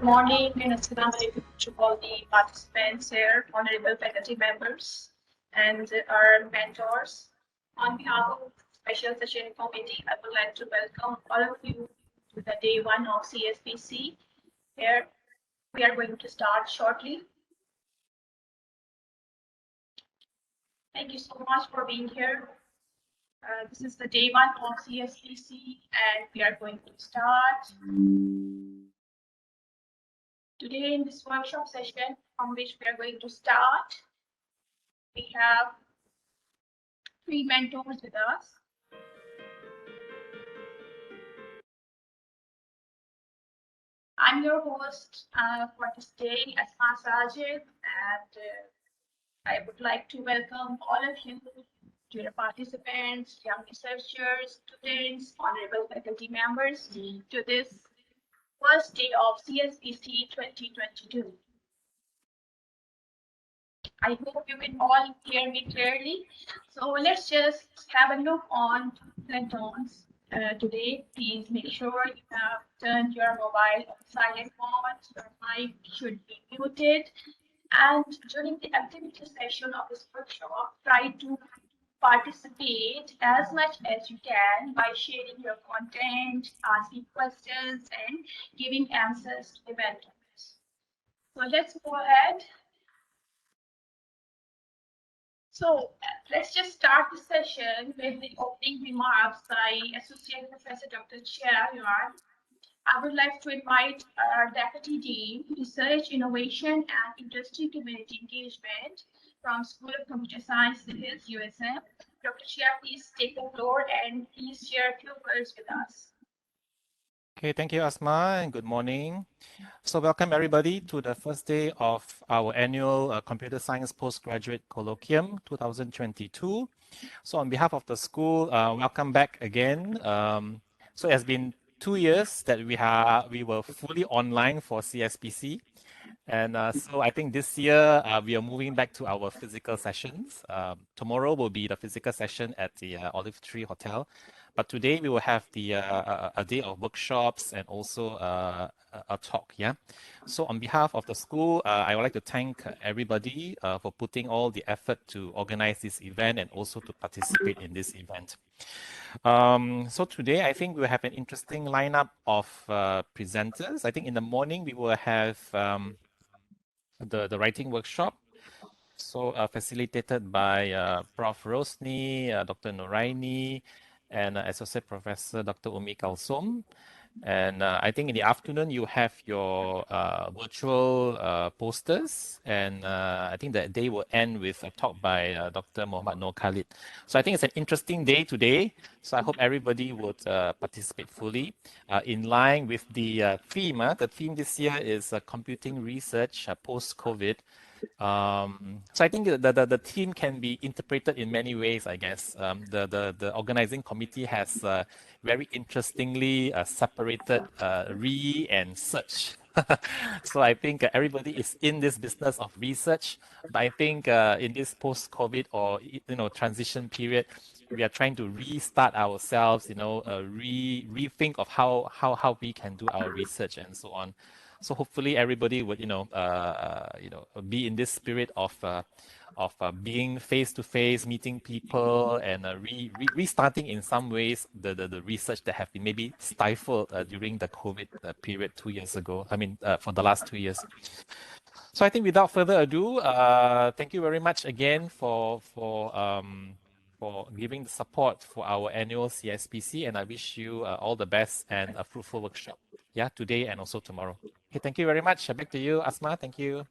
Good morning and assalamu alaikum to all the participants here, honorable faculty members and our mentors. On behalf of Special Session Committee, I would like to welcome all of you to the day one of CSPC. Here we are going to start shortly. Thank you so much for being here. This is the day one of CSPC and we are going to start. Today in this workshop session from which we are going to start, we have 3 mentors with us. I'm your host for this day, Asma Sajid, and I would like to welcome all of you, dear participants, young researchers, students, honorable faculty members, to this first day of CSPC 2022. I hope you can all hear me clearly. So let's just have a look on mentors. Today, please make sure you have turned your mobile on silent mode. Your mic should be muted. And during the activity session of this workshop, try to participate as much as you can by sharing your content, asking questions, and giving answers to the mentors. So let's go ahead. So let's just start the session with the opening remarks by Associate Professor Dr. Chia Yuan. I would like to invite our Deputy Dean, Research, Innovation and Industry Community Engagement from School of Computer Science, Hills, USM. Dr. Chia, please take the floor and please share a few words with us. Okay, thank you, Asma, and good morning. So welcome everybody to the first day of our annual Computer Science Postgraduate Colloquium 2022. So on behalf of the school, welcome back again. So it has been 2 years that we were fully online for CSPC. And so I think this year we are moving back to our physical sessions. Tomorrow will be the physical session at the Olive Tree Hotel. But today we will have the a day of workshops and also a talk. Yeah. So on behalf of the school, I would like to thank everybody for putting all the effort to organize this event and also to participate in this event. So today I think we'll have an interesting lineup of presenters. I think in the morning we will have the writing workshop. So facilitated by Prof. Rosni, Dr. Noraini, and Associate Professor Dr. Umi Kalsum. And I think in the afternoon you have your virtual posters, and I think that day will end with a talk by Dr. Muhammad Noor Khalid. So I think it's an interesting day today. So I hope everybody would participate fully in line with the theme. The theme this year is computing research post-COVID. So I think the theme can be interpreted in many ways, I guess. The organizing committee has very interestingly separated re and search. So I think everybody is in this business of research, but I think in this post-COVID or transition period, we are trying to restart ourselves, rethink of how we can do our research and so on. So hopefully everybody would, be in this spirit of being face to face, meeting people, and restarting in some ways the research that have been maybe stifled during the COVID period 2 years ago. I mean, for the last 2 years. So I think without further ado, thank you very much again for giving the support for our annual CSPC, and I wish you all the best and a fruitful workshop. Yeah, today and also tomorrow. Okay, thank you very much. Back to you, Asma. Thank you.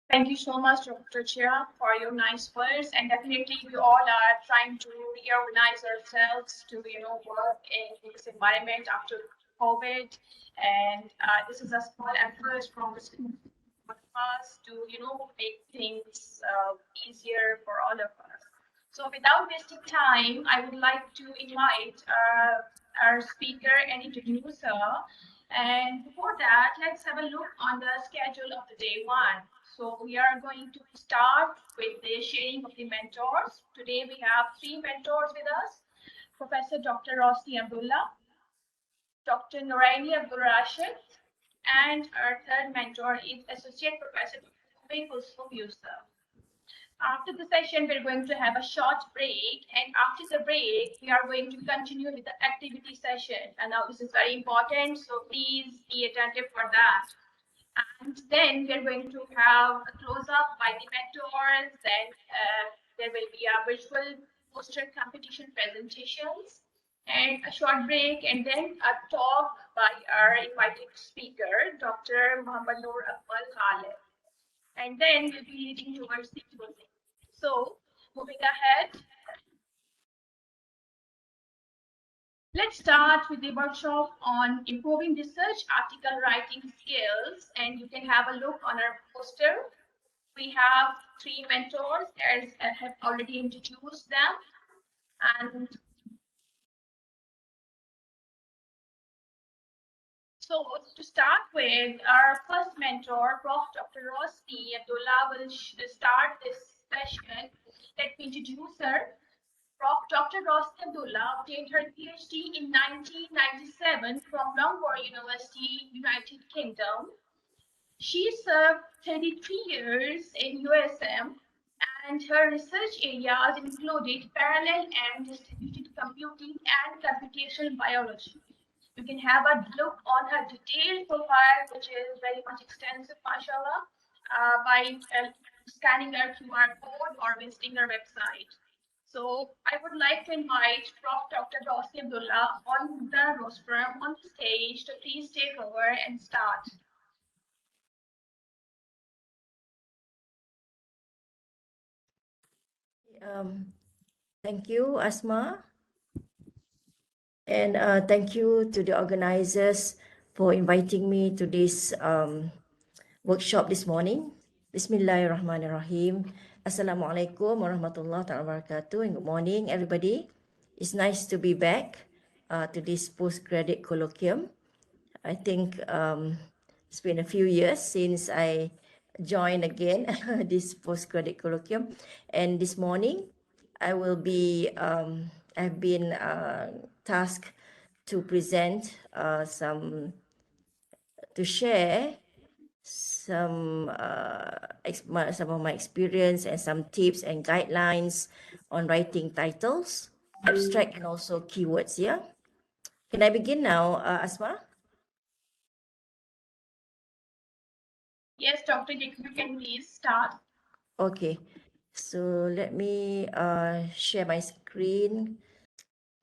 Thank you so much, Dr. Chia, for your nice words. And definitely, we all are trying to reorganize ourselves to, work in this environment after COVID. And this is a small effort from the school for us to, make things easier for all of us. So without wasting time, I would like to invite our speaker and introduce her. And before that, let's have a look on the schedule of the day one. So we are going to start with the sharing of the mentors. Today we have 3 mentors with us. Professor Dr. Rosni Abdullah, Dr. Noraini Abdul Rashid, And our third mentor is Associate Professor Kulsum Yusuf. After the session, we're going to have a short break, and after the break, we are going to continue with the activity session. And now this is very important, so please be attentive for that. And then we're going to have a close-up by the mentors, then there will be a visual poster competition presentations, and a short break, and then a talk by our invited speaker, Dr. Muhammad Noor Akmal Khalid. And then we'll be leading towards the closing. So, moving ahead, let's start with the workshop on improving research article writing skills. And you can have a look on our poster. We have three mentors, as I have already introduced them. And so to start with, our first mentor, Prof. Dr. Rosti Abdullah, will start this session. Let me introduce her. Prof. Dr. Rosti Abdullah obtained her PhD in 1997 from Loughborough University, United Kingdom. She served 33 years in USM, and her research areas included parallel and distributed computing and computational biology. You can have a look on her detailed profile, which is very much extensive, mashallah, by scanning her QR code or visiting her website. So I would like to invite Prof. Dr. Rosti Abdullah on the rostrum on the stage to please take over and start. Thank you, Asma. And thank you to the organizers for inviting me to this workshop this morning. Bismillahirrahmanirrahim. Assalamualaikum warahmatullahi wabarakatuh. And good morning, everybody. It's nice to be back to this postgraduate colloquium. I think it's been a few years since I joined again this postgraduate colloquium. And this morning, I will be, I've been tasked to present to share some of my experience and some tips and guidelines on writing titles, abstract and also keywords. Yeah. Can I begin now, Asma? Yes, Dr. You can please start. Okay, so let me share my screen.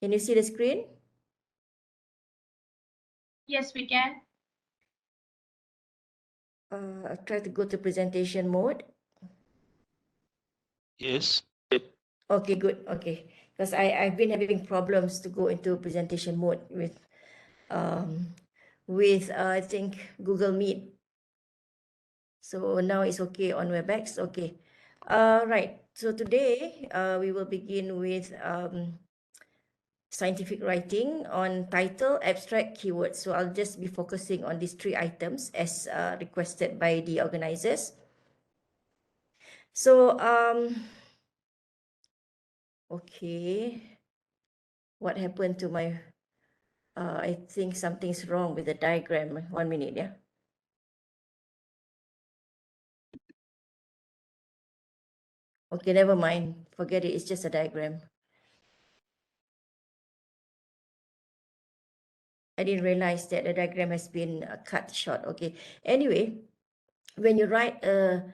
Can you see the screen? Yes, we can. I'll try to go to presentation mode. Yes. Okay, good. Okay, because I've been having problems to go into presentation mode with I think Google Meet. So now it's okay on WebEx. Okay. Right. So today we will begin with scientific writing on title, abstract, keywords. So I'll just be focusing on these three items as requested by the organizers. So, okay. What happened to my, I think something's wrong with the diagram. 1 minute, yeah. Okay, never mind. Forget it. It's just a diagram. I didn't realize that the diagram has been cut short. Okay. Anyway, when you write a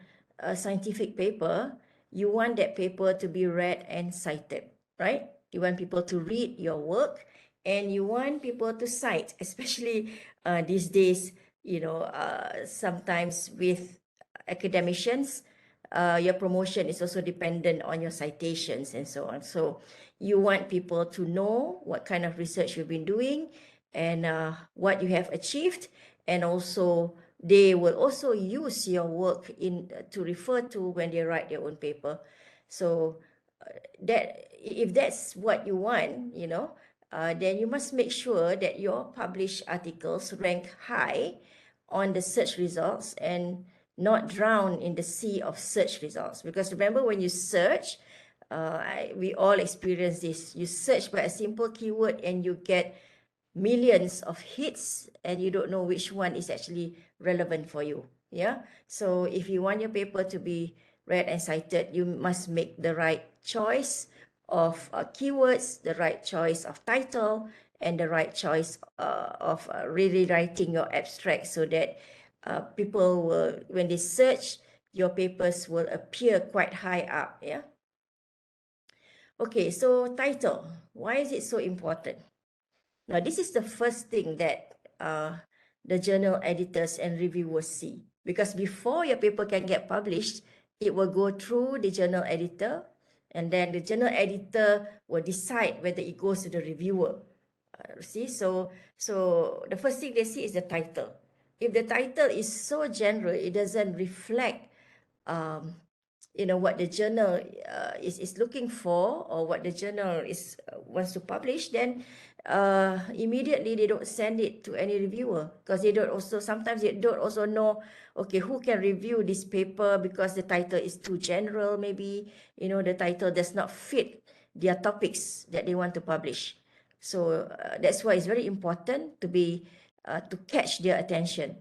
scientific paper, you want that paper to be read and cited, right? You want people to read your work and you want people to cite, especially these days, you know, sometimes with academicians, your promotion is also dependent on your citations and so on. So you want people to know what kind of research you've been doing and what you have achieved, and also they will also use your work to refer to when they write their own paper. So that if that's what you want, you know, then you must make sure that your published articles rank high on the search results and not drown in the sea of search results. Because remember, when you search, we all experience this. You search by a simple keyword and you get millions of hits and you don't know which one is actually relevant for you. Yeah. So if you want your paper to be read and cited, you must make the right choice of keywords, the right choice of title, and the right choice of really writing your abstract so that people will, when they search, your papers will appear quite high up. Yeah. Okay, so title. Why is it so important? Now, this is the first thing that the journal editors and reviewers see. Because before your paper can get published, it will go through the journal editor, and then the journal editor will decide whether it goes to the reviewer. See, so the first thing they see is the title. If the title is so general, it doesn't reflect um, what the journal is looking for, or what the journal is wants to publish, then immediately they don't send it to any reviewer, because sometimes they don't also know, okay, who can review this paper, because the title is too general. Maybe the title does not fit their topics that they want to publish. So that's why it's very important to catch their attention.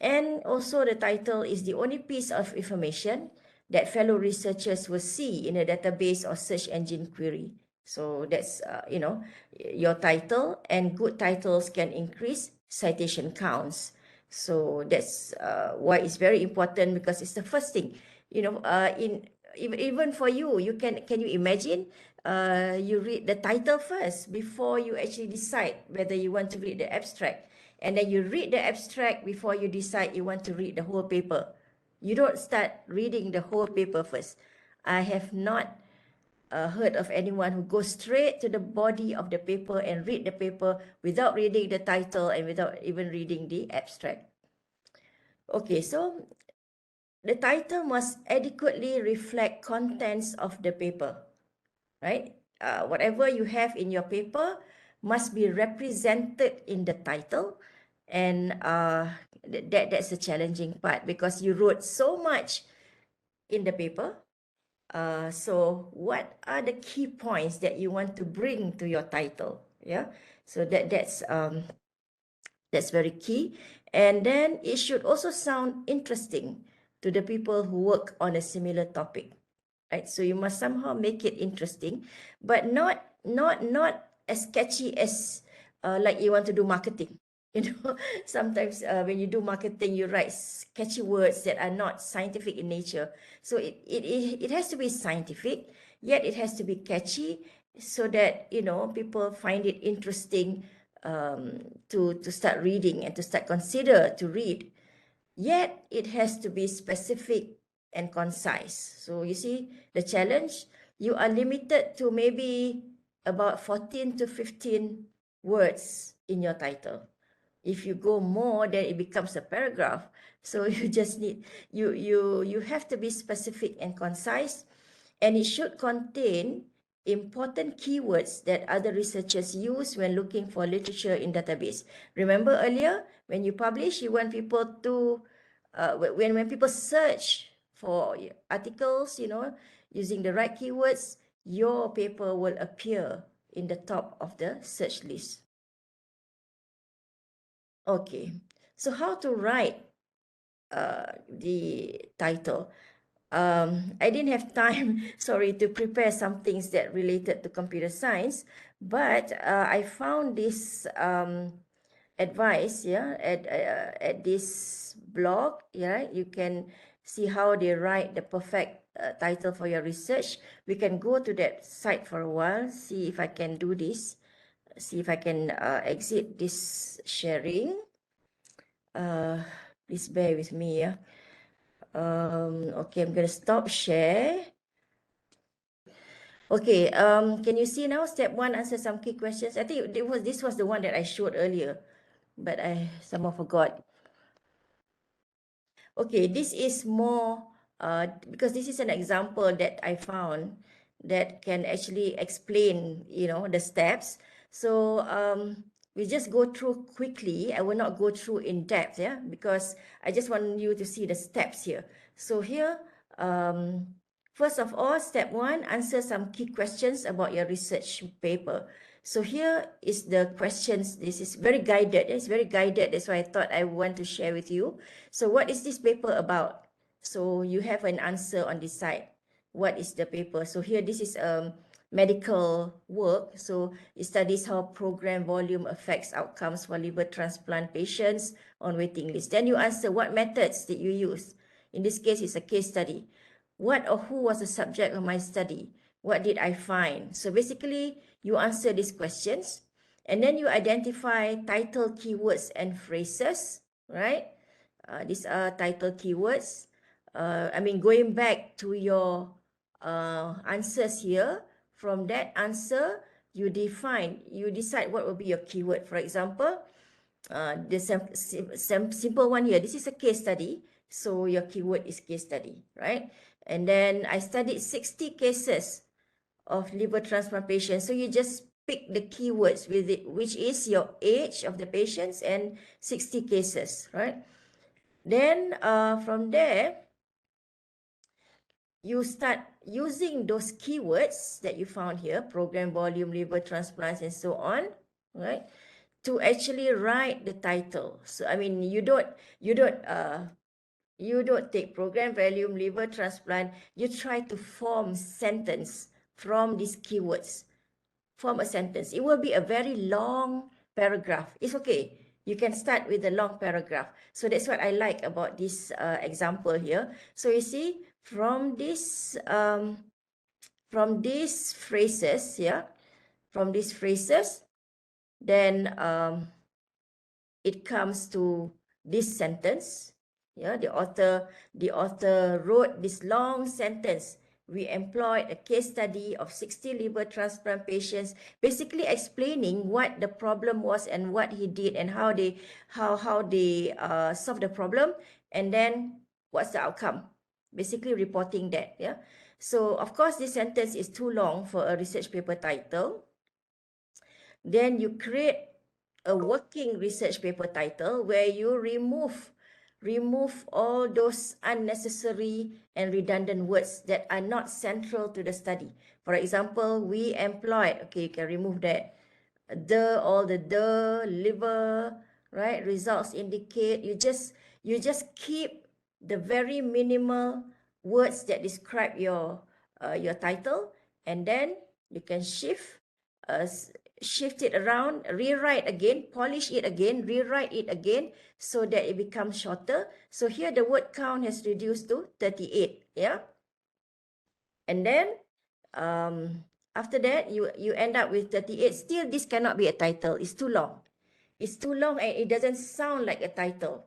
And also the title is the only piece of information that fellow researchers will see in a database or search engine query. So that's, your title, and good titles can increase citation counts. So that's why it's very important, because it's the first thing, even for you, can you imagine you read the title first before you actually decide whether you want to read the abstract, and then you read the abstract before you decide you want to read the whole paper. You don't start reading the whole paper first. I have not heard of anyone who goes straight to the body of the paper and read the paper without reading the title and without even reading the abstract. Okay, so the title must adequately reflect contents of the paper, right? Whatever you have in your paper must be represented in the title, and that's the challenging part, because you wrote so much in the paper. So what are the key points that you want to bring to your title? Yeah, so that's very key. And then it should also sound interesting to the people who work on a similar topic, right? So you must somehow make it interesting, but not as catchy as like you want to do marketing. Sometimes when you do marketing, you write catchy words that are not scientific in nature. So it has to be scientific, yet it has to be catchy, so that people find it interesting to start reading and to start consider to read. Yet it has to be specific and concise. So you see the challenge, you are limited to maybe about 14 to 15 words in your title. If you go more, then it becomes a paragraph. So you just need, you have to be specific and concise, and it should contain important keywords that other researchers use when looking for literature in database. Remember earlier, when you publish, you want people to, when people search for articles, using the right keywords, your paper will appear in the top of the search list. Okay, so how to write the title? I didn't have time, sorry, to prepare some things that related to computer science, but I found this advice, yeah, at this blog. Yeah, you can see how they write the perfect title for your research. We can go to that site for a while, see if I can do this, see if I can exit this sharing. Please bear with me, yeah. Okay, I'm gonna stop share. Okay, can you see now? Step 1, answer some key questions. I think this was the one that I showed earlier, but I somehow forgot. Okay, this is more because this is an example that I found that can actually explain, the steps. So we just go through quickly. I will not go through in depth, yeah, because I just want you to see the steps here. So here, first of all, step 1, answer some key questions about your research paper. So here is the questions. This is very guided. It's very guided. That's why I thought I want to share with you. So what is this paper about? So you have an answer on this side. What is the paper? So here, this is medical work. So it studies how program volume affects outcomes for liver transplant patients on waiting list. Then you answer, what methods did you use? In this case, it's a case study. What or who was the subject of my study? What did I find? So basically, you answer these questions and then you identify title keywords and phrases, right? These are title keywords. Going back to your answers here, from that answer, you decide what will be your keyword. For example, the simple one here, this is a case study. So your keyword is case study, right? And then I studied 60 cases of liver transplant patients. So you just pick the keywords with it, which is your age of the patients and 60 cases, right? Then from there, you start using those keywords that you found here, program volume, liver transplants, and so on, right? To actually write the title. So you don't take program volume, liver transplant. You try to form sentence from these keywords. Form a sentence. It will be a very long paragraph. It's okay. You can start with a long paragraph. So that's what I like about this example here. So you see, from these phrases, then it comes to this sentence. The author wrote this long sentence. We employed a case study of 60 liver transplant patients, basically explaining what the problem was and what he did and how they solved the problem, and then what's the outcome. Basically reporting that. So of course this sentence is too long for a research paper title. Then you create a working research paper title where you remove all those unnecessary and redundant words that are not central to the study. For example, we employed, okay, you can remove that. All the liver, right? Results indicate. You just keep the very minimal words that describe your title, and then you can shift it around, rewrite again, polish it again, rewrite it again, so that it becomes shorter. So here the word count has reduced to 38. And then after that, you end up with 38. Still, this cannot be a title. It's too long. It's too long and it doesn't sound like a title.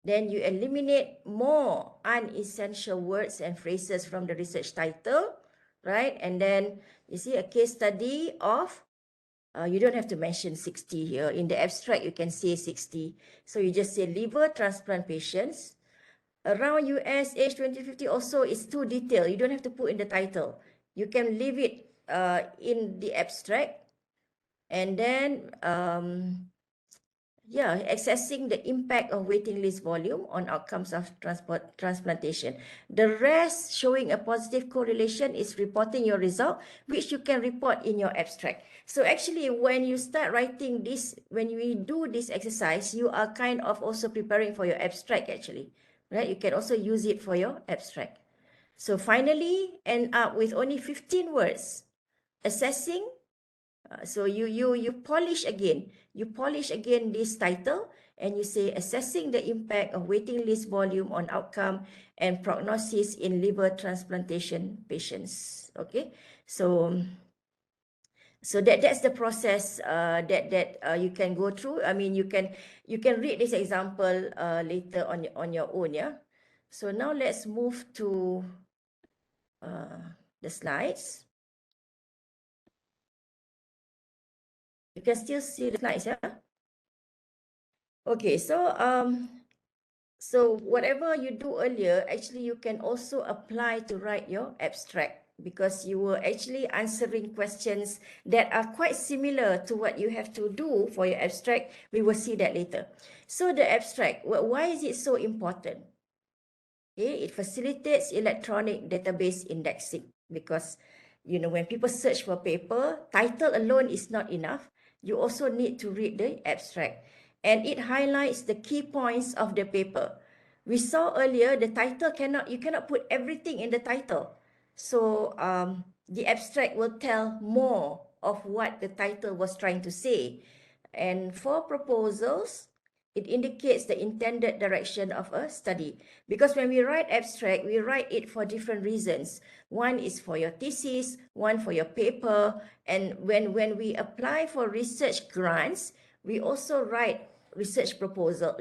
Then you eliminate more unessential words and phrases from the research title, right? And then you see a case study of, you don't have to mention 60 here. In the abstract, you can say 60. So you just say liver transplant patients around US age 2050. Also, it's too detailed. You don't have to put in the title. You can leave it in the abstract. And then, assessing the impact of waiting list volume on outcomes of transplantation. The rest showing a positive correlation is reporting your result, which you can report in your abstract. So actually, when you start writing this, when we do this exercise, you are kind of also preparing for your abstract actually, right? You can also use it for your abstract. So finally, end up with only 15 words. Assessing. So you polish again. You polish again this title and you say assessing the impact of waiting list volume on outcome and prognosis in liver transplantation patients. Okay, so that's the process that you can go through. You can read this example later on your own. So now let's move to the slides. You can still see the slides, Okay, so whatever you do earlier, actually you can also apply to write your abstract, because you were actually answering questions that are quite similar to what you have to do for your abstract. We will see that later. So the abstract, why is it so important? Okay, it facilitates electronic database indexing, because you know, when people search for paper, title alone is not enough. You also need to read the abstract, and it highlights the key points of the paper. We saw earlier the title you cannot put everything in the title. So the abstract will tell more of what the title was trying to say. And for proposals, it indicates the intended direction of a study. Because when we write abstract, we write it for different reasons. One is for your thesis, one for your paper. And when we apply for research grants, we also write research proposals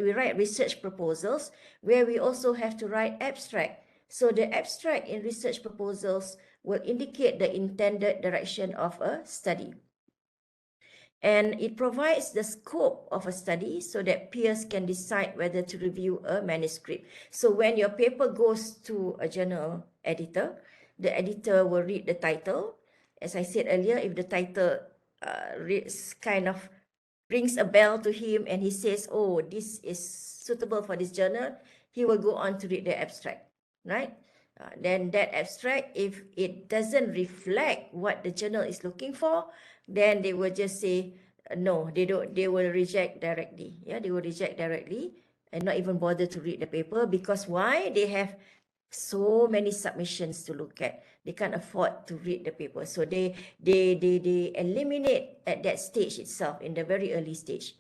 where we also have to write abstract. So the abstract in research proposals will indicate the intended direction of a study. And it provides the scope of a study so that peers can decide whether to review a manuscript. So when your paper goes to a journal editor, the editor will read the title. As I said earlier, if the title kind of rings a bell to him and he says, oh, this is suitable for this journal, he will go on to read the abstract, right? Then that abstract, if it doesn't reflect what the journal is looking for, then they will just say, no, they will reject directly. Yeah, they will reject directly and not even bother to read the paper. Because why? They have so many submissions to look at. They can't afford to read the paper. So they eliminate at that stage itself, in the very early stage.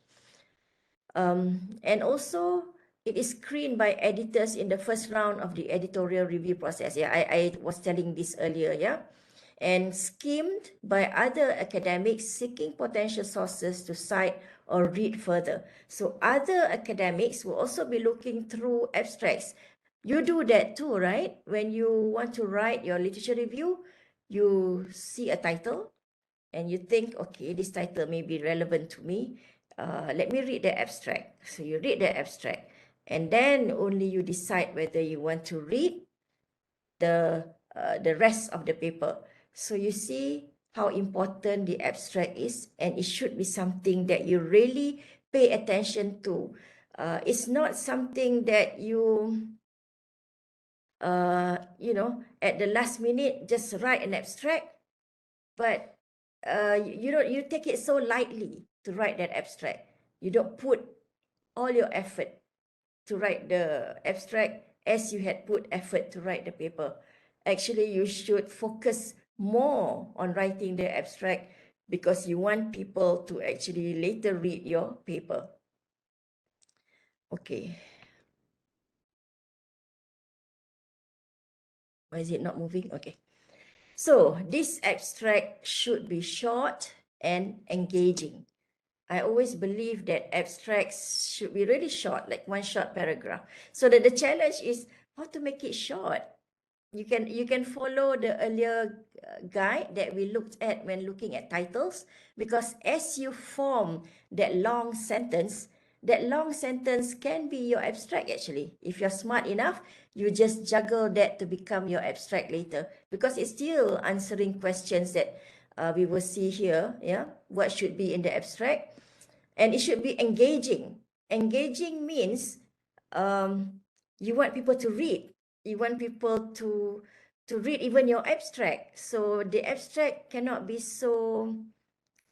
And also, it is screened by editors in the first round of the editorial review process. Yeah, I was telling this earlier, yeah. And skimmed by other academics seeking potential sources to cite or read further. So other academics will also be looking through abstracts. You do that too, right? When you want to write your literature review, you see a title and you think, okay, this title may be relevant to me. Let me read the abstract. So you read the abstract, and then only you decide whether you want to read the rest of the paper. So you see how important the abstract is, and it should be something that you really pay attention to. It's not something that you at the last minute just write an abstract, but you take it so lightly to write that abstract. You don't put all your effort to write the abstract as you had put effort to write the paper. Actually, you should focus more on writing the abstract because you want people to actually later read your paper. Okay. Why is it not moving? Okay. So this abstract should be short and engaging. I always believe that abstracts should be really short, like one short paragraph. So that the challenge is how to make it short. You can follow the earlier guide that we looked at when looking at titles, because as you form that long sentence can be your abstract actually. If you're smart enough, you just juggle that to become your abstract later, because it's still answering questions that we will see here. Yeah, what should be in the abstract, and it should be engaging. Engaging means you want people to read. You want people to read even your abstract. So the abstract cannot be so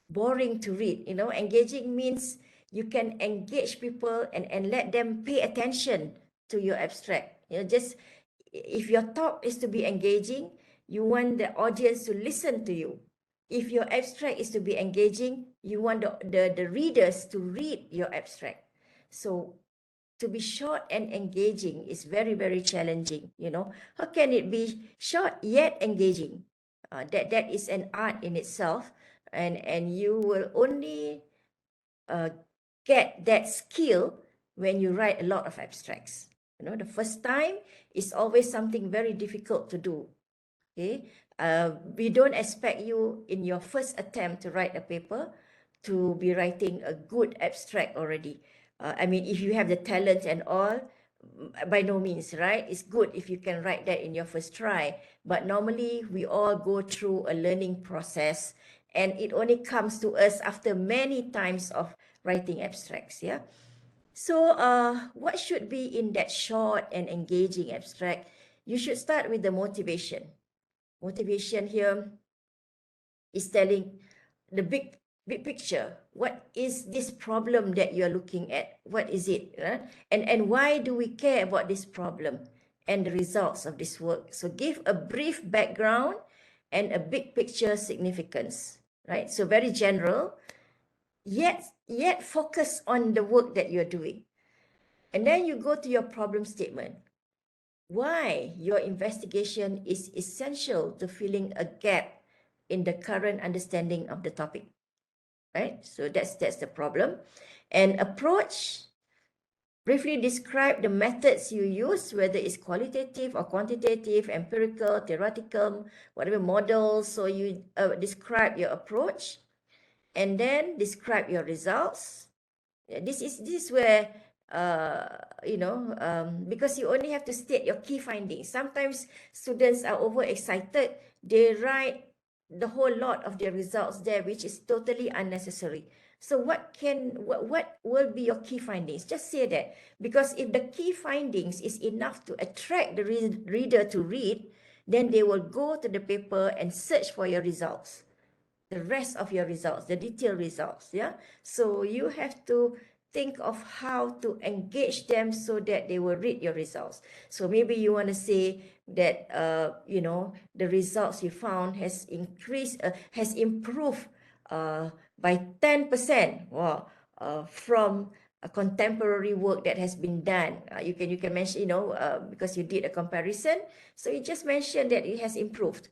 boring to read. You know, engaging means you can engage people and let them pay attention to your abstract. You know, just if your talk is to be engaging, you want the audience to listen to you. If your abstract is to be engaging, you want the readers to read your abstract. So to be short and engaging is very, very challenging. You know, how can it be short yet engaging? That is an art in itself, and you will only get that skill when you write a lot of abstracts. You know, the first time is always something very difficult to do. Okay, we don't expect you in your first attempt to write a paper to be writing a good abstract already. I mean, if you have the talent and all, by no means, right? It's good if you can write that in your first try. But normally, we all go through a learning process, and it only comes to us after many times of writing abstracts. Yeah. So, what should be in that short and engaging abstract? You should start with the motivation. Motivation here is telling the big picture. What is this problem that you're looking at? What is it? And why do we care about this problem and the results of this work? So give a brief background and a big picture significance, right? So very general, yet focus on the work that you're doing. And then you go to your problem statement. Why your investigation is essential to filling a gap in the current understanding of the topic, right? So that's the problem. And approach, briefly describe the methods you use, whether it's qualitative or quantitative, empirical, theoretical, whatever models. So you describe your approach, and then describe your results. This is where because you only have to state your key findings. Sometimes students are overexcited. They write the whole lot of their results there, which is totally unnecessary. So what will be your key findings? Just say that, because if the key findings is enough to attract the reader to read, then they will go to the paper and search for your results, the rest of your results, the detailed results. Yeah. So you have to think of how to engage them so that they will read your results. So maybe you want to say that the results you found has improved by 10%. Wow. From a contemporary work that has been done. You can mention, because you did a comparison, so you just mentioned that it has improved.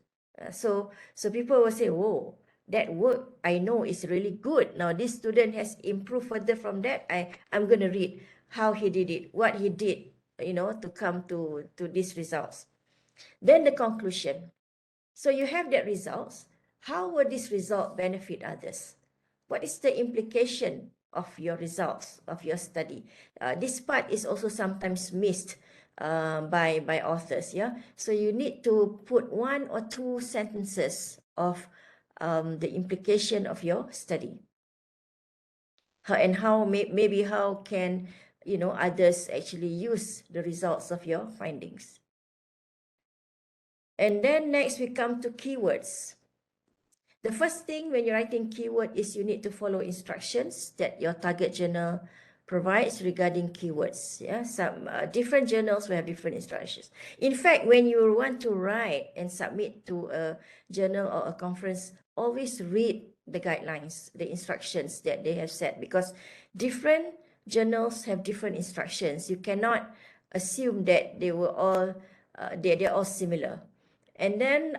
So people will say, whoa, that work I know is really good. Now this student has improved further from that. I'm going to read how he did it, what he did, to come to these results. Then the conclusion. So you have that results. How will this result benefit others? What is the implication of your results, of your study? This part is also sometimes missed by authors. Yeah. So you need to put 1 or 2 sentences of the implication of your study. Maybe how can others actually use the results of your findings. And then next we come to keywords. The first thing when you're writing keyword is you need to follow instructions that your target journal provides regarding keywords. Yeah, some different journals will have different instructions. In fact, when you want to write and submit to a journal or a conference, always read the guidelines, the instructions that they have set, because different journals have different instructions. You cannot assume that they're all similar. And then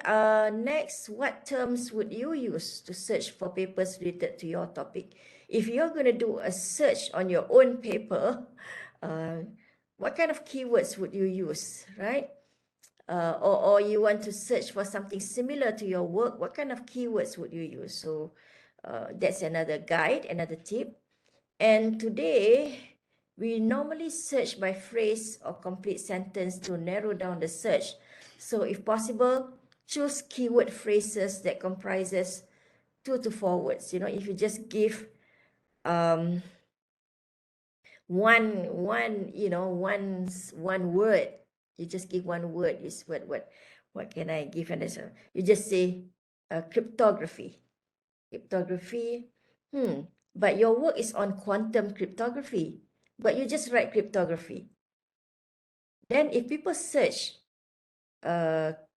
next, what terms would you use to search for papers related to your topic? If you're going to do a search on your own paper, what kind of keywords would you use, right? Or you want to search for something similar to your work, what kind of keywords would you use? So that's another guide, another tip. And today, we normally search by phrase or complete sentence to narrow down the search. So if possible, choose keyword phrases that comprises 2 to 4 words. If you just give one word, you just give one word. Is what can I give an answer? You just say cryptography. But your work is on quantum cryptography, but you just write cryptography. Then if people search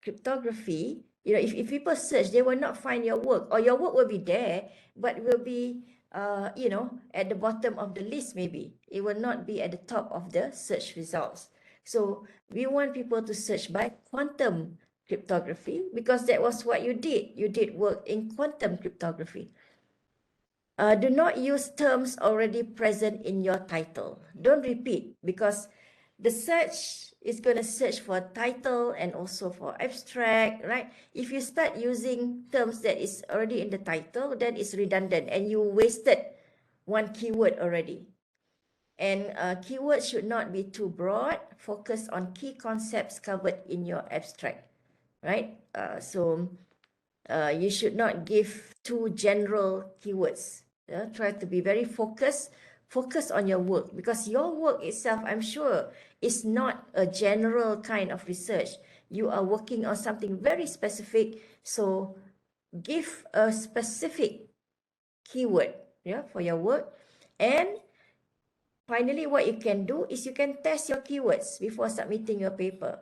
cryptography, if people search, they will not find your work, or your work will be there, but will be, at the bottom of the list maybe. It will not be at the top of the search results. So we want people to search by quantum cryptography, because that was what you did. You did work in quantum cryptography. Do not use terms already present in your title. Don't repeat, because the search is going to search for title and also for abstract, right? If you start using terms that is already in the title, then it's redundant and you wasted one keyword already. And keywords should not be too broad. Focus on key concepts covered in your abstract, right? So you should not give too general keywords. Try to be very focused on your work, because your work itself, I'm sure, is not a general kind of research. You are working on something very specific, so give a specific keyword, yeah, for your work. And finally, what you can do is you can test your keywords before submitting your paper.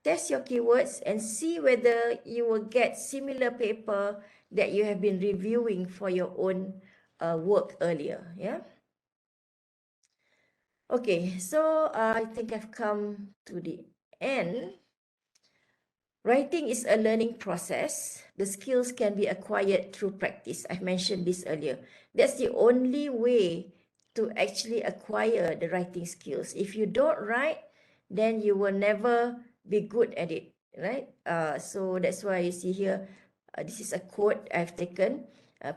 Test your keywords and see whether you will get similar paper that you have been reviewing for your own work earlier. Yeah. Okay, so I think I've come to the end. Writing is a learning process. The skills can be acquired through practice. I mentioned this earlier. That's the only way to actually acquire the writing skills. If you don't write, then you will never be good at it, right? So that's why you see here, this is a quote I've taken.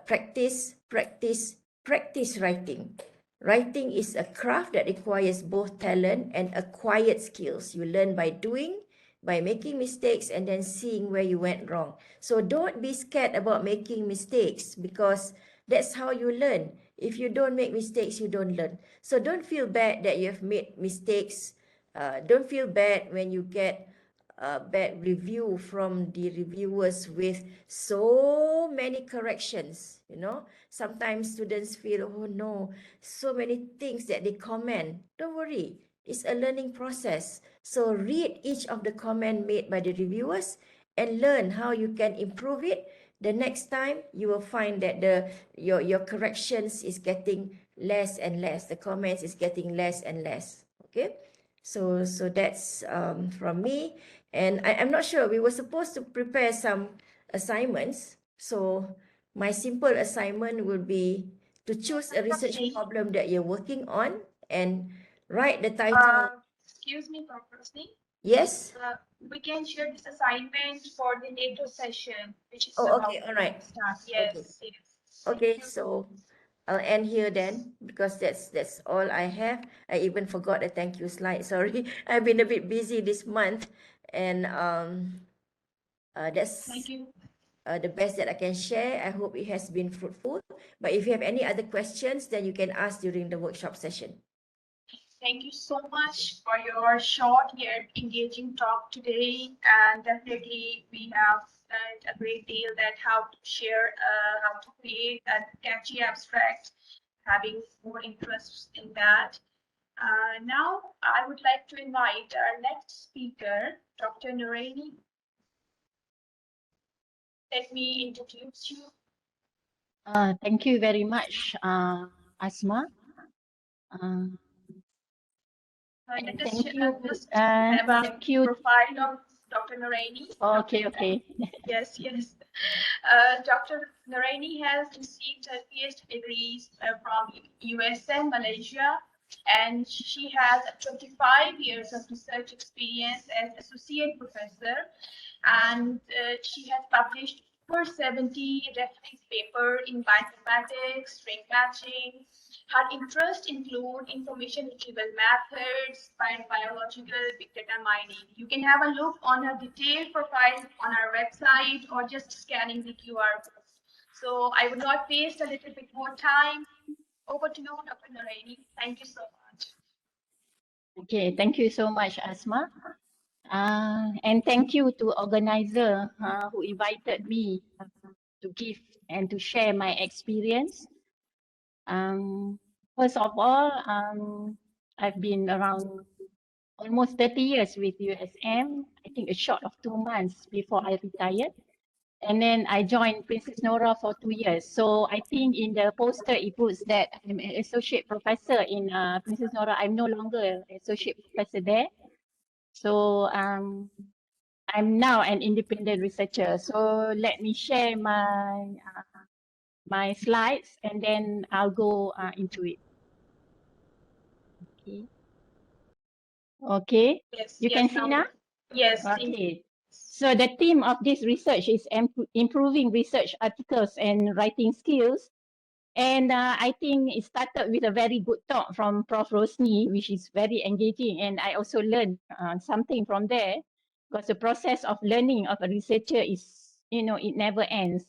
Practice, practice, practice writing. Writing is a craft that requires both talent and acquired skills. You learn by doing, by making mistakes, and then seeing where you went wrong. So don't be scared about making mistakes, because that's how you learn. If you don't make mistakes, you don't learn. So don't feel bad that you have made mistakes. Don't feel bad when you get a bad review from the reviewers with so many corrections. Sometimes students feel, oh no, so many things that they comment. Don't worry, it's a learning process. So read each of the comment made by the reviewers and learn how you can improve it. The next time you will find that your corrections is getting less and less. The comments is getting less and less. Okay, so that's from me. And I'm not sure, we were supposed to prepare some assignments. So my simple assignment will be to choose a research Okay. problem that you're working on and write the title. Excuse me, Professor. Yes. We can share this assignment for the later session, which is Oh, about okay. All right. to start. Okay. Yes, yes. Okay. So I'll end here then, because that's all I have. I even forgot a thank you slide. Sorry, I've been a bit busy this month, and that's Thank you. the best that I can share. I hope it has been fruitful. But if you have any other questions, then you can ask during the workshop session. Thank you so much for your short yet engaging talk today. And definitely we have learned a great deal that how to share, how to create a catchy abstract, having more interest in that. Now I would like to invite our next speaker, Dr. Nuraini. Let me introduce you. Thank you very much, Asma. Let And us thank you. just have a Thank you. profile of Dr. Nuraini. Okay. Yes. Dr. Nuraini has received her PhD degrees from US and Malaysia, and she has 25 years of research experience as associate professor, and she has published over 70 reference papers in bioinformatics, string matching. Her interests include information retrieval methods, biological big data mining. You can have a look on her detailed profile on our website or just scanning the QR code. So I would not waste a little bit more time. Over to you, Dr. Naraini. Thank you so much. Okay, thank you so much, Asma. And thank you to organizer who invited me to give and to share my experience. First of all, I've been around almost 30 years with USM. I think a short of 2 months before I retired. And then I joined Princess Nora for 2 years. So I think in the poster it puts that I'm an associate professor in Princess Nora. I'm no longer an associate professor there. So I'm now an independent researcher. So let me share my slides and then I'll go into it. Okay. Yes, You can see now? Yes. Okay. So the theme of this research is improving research articles and writing skills. And I think it started with a very good talk from Prof. Rosni, which is very engaging. And I also learned something from there, because the process of learning of a researcher is, it never ends.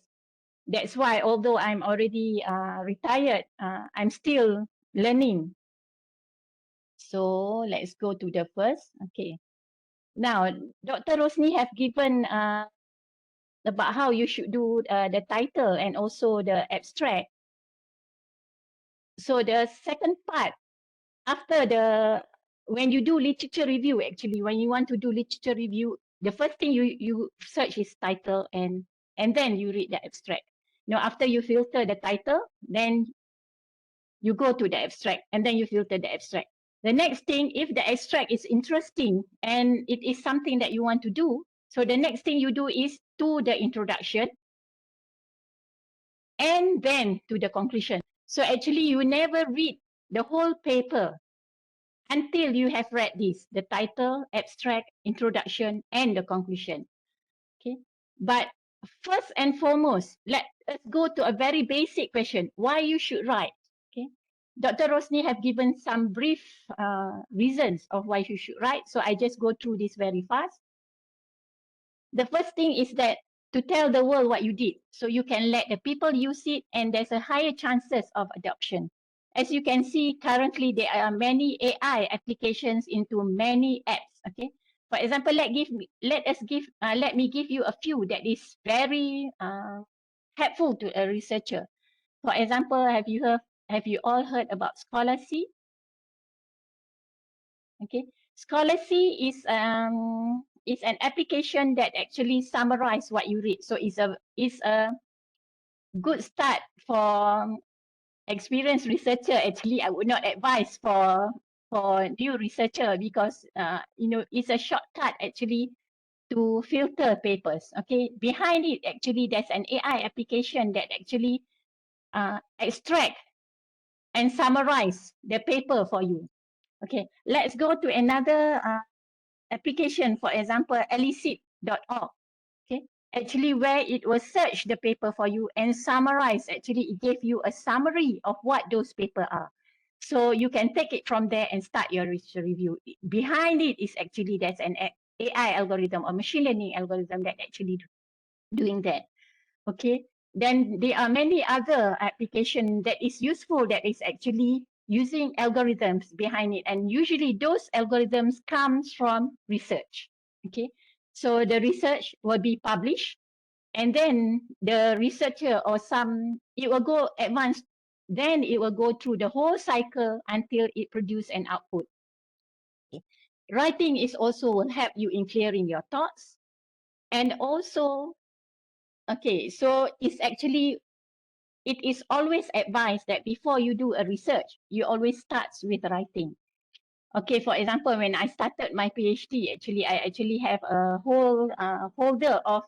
That's why, although I'm already retired, I'm still learning. So let's go to the first. Okay. Now, Dr. Rosni have given about how you should do the title and also the abstract. So the second part, after when you do literature review, actually, when you want to do literature review, the first thing you search is title and then you read the abstract. After you filter the title, then you go to the abstract and then you filter the abstract. The next thing, if the abstract is interesting and it is something that you want to do, so the next thing you do is to the introduction and then to the conclusion. So actually you never read the whole paper until you have read this, the title, abstract, introduction, and the conclusion. Okay. But first and foremost, let us go to a very basic question, why you should write. Okay. Dr. Rosni have given some brief reasons of why you should write. So I just go through this very fast. The first thing is that to tell the world what you did, so you can let the people use it and there's a higher chances of adoption. As you can see, currently there are many AI applications into many apps. Okay, for example, let me give you a few that is very helpful to a researcher. For example, have you all heard about Scholarly? Okay, Scholarly is an application that actually summarize what you read. So it's a good start for experienced researcher. Actually, I would not advise for new researcher because it's a shortcut actually to filter papers. Okay, behind it actually there's an AI application that actually extract and summarize the paper for you. Okay, let's go to another application, for example, elicit.org. Okay, actually where it will search the paper for you and summarize. Actually, it gave you a summary of what those papers are. So you can take it from there and start your research review. Behind it is actually there's an AI algorithm or machine learning algorithm that actually doing that. Okay, then there are many other applications that is useful that is actually using algorithms behind it, and usually those algorithms comes from research. Okay, so the research will be published and then the researcher or it will go advanced, then it will go through the whole cycle until it produce an output. Okay. Writing is also will help you in clearing your thoughts, and also okay, so it is always advised that before you do a research, you always start with writing. Okay, for example, when I started my PhD, I actually have a whole folder of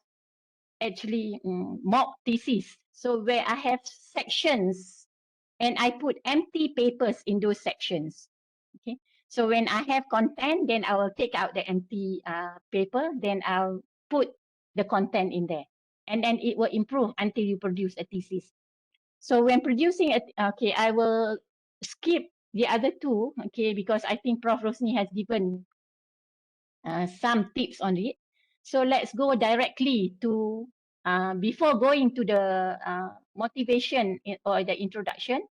mock thesis. So where I have sections and I put empty papers in those sections. Okay, so when I have content, then I will take out the empty paper, then I'll put the content in there. And then it will improve until you produce a thesis. So when producing I will skip the other two, okay, because I think Prof. Rosni has given some tips on it. So let's go directly to, before going to the motivation or the introduction,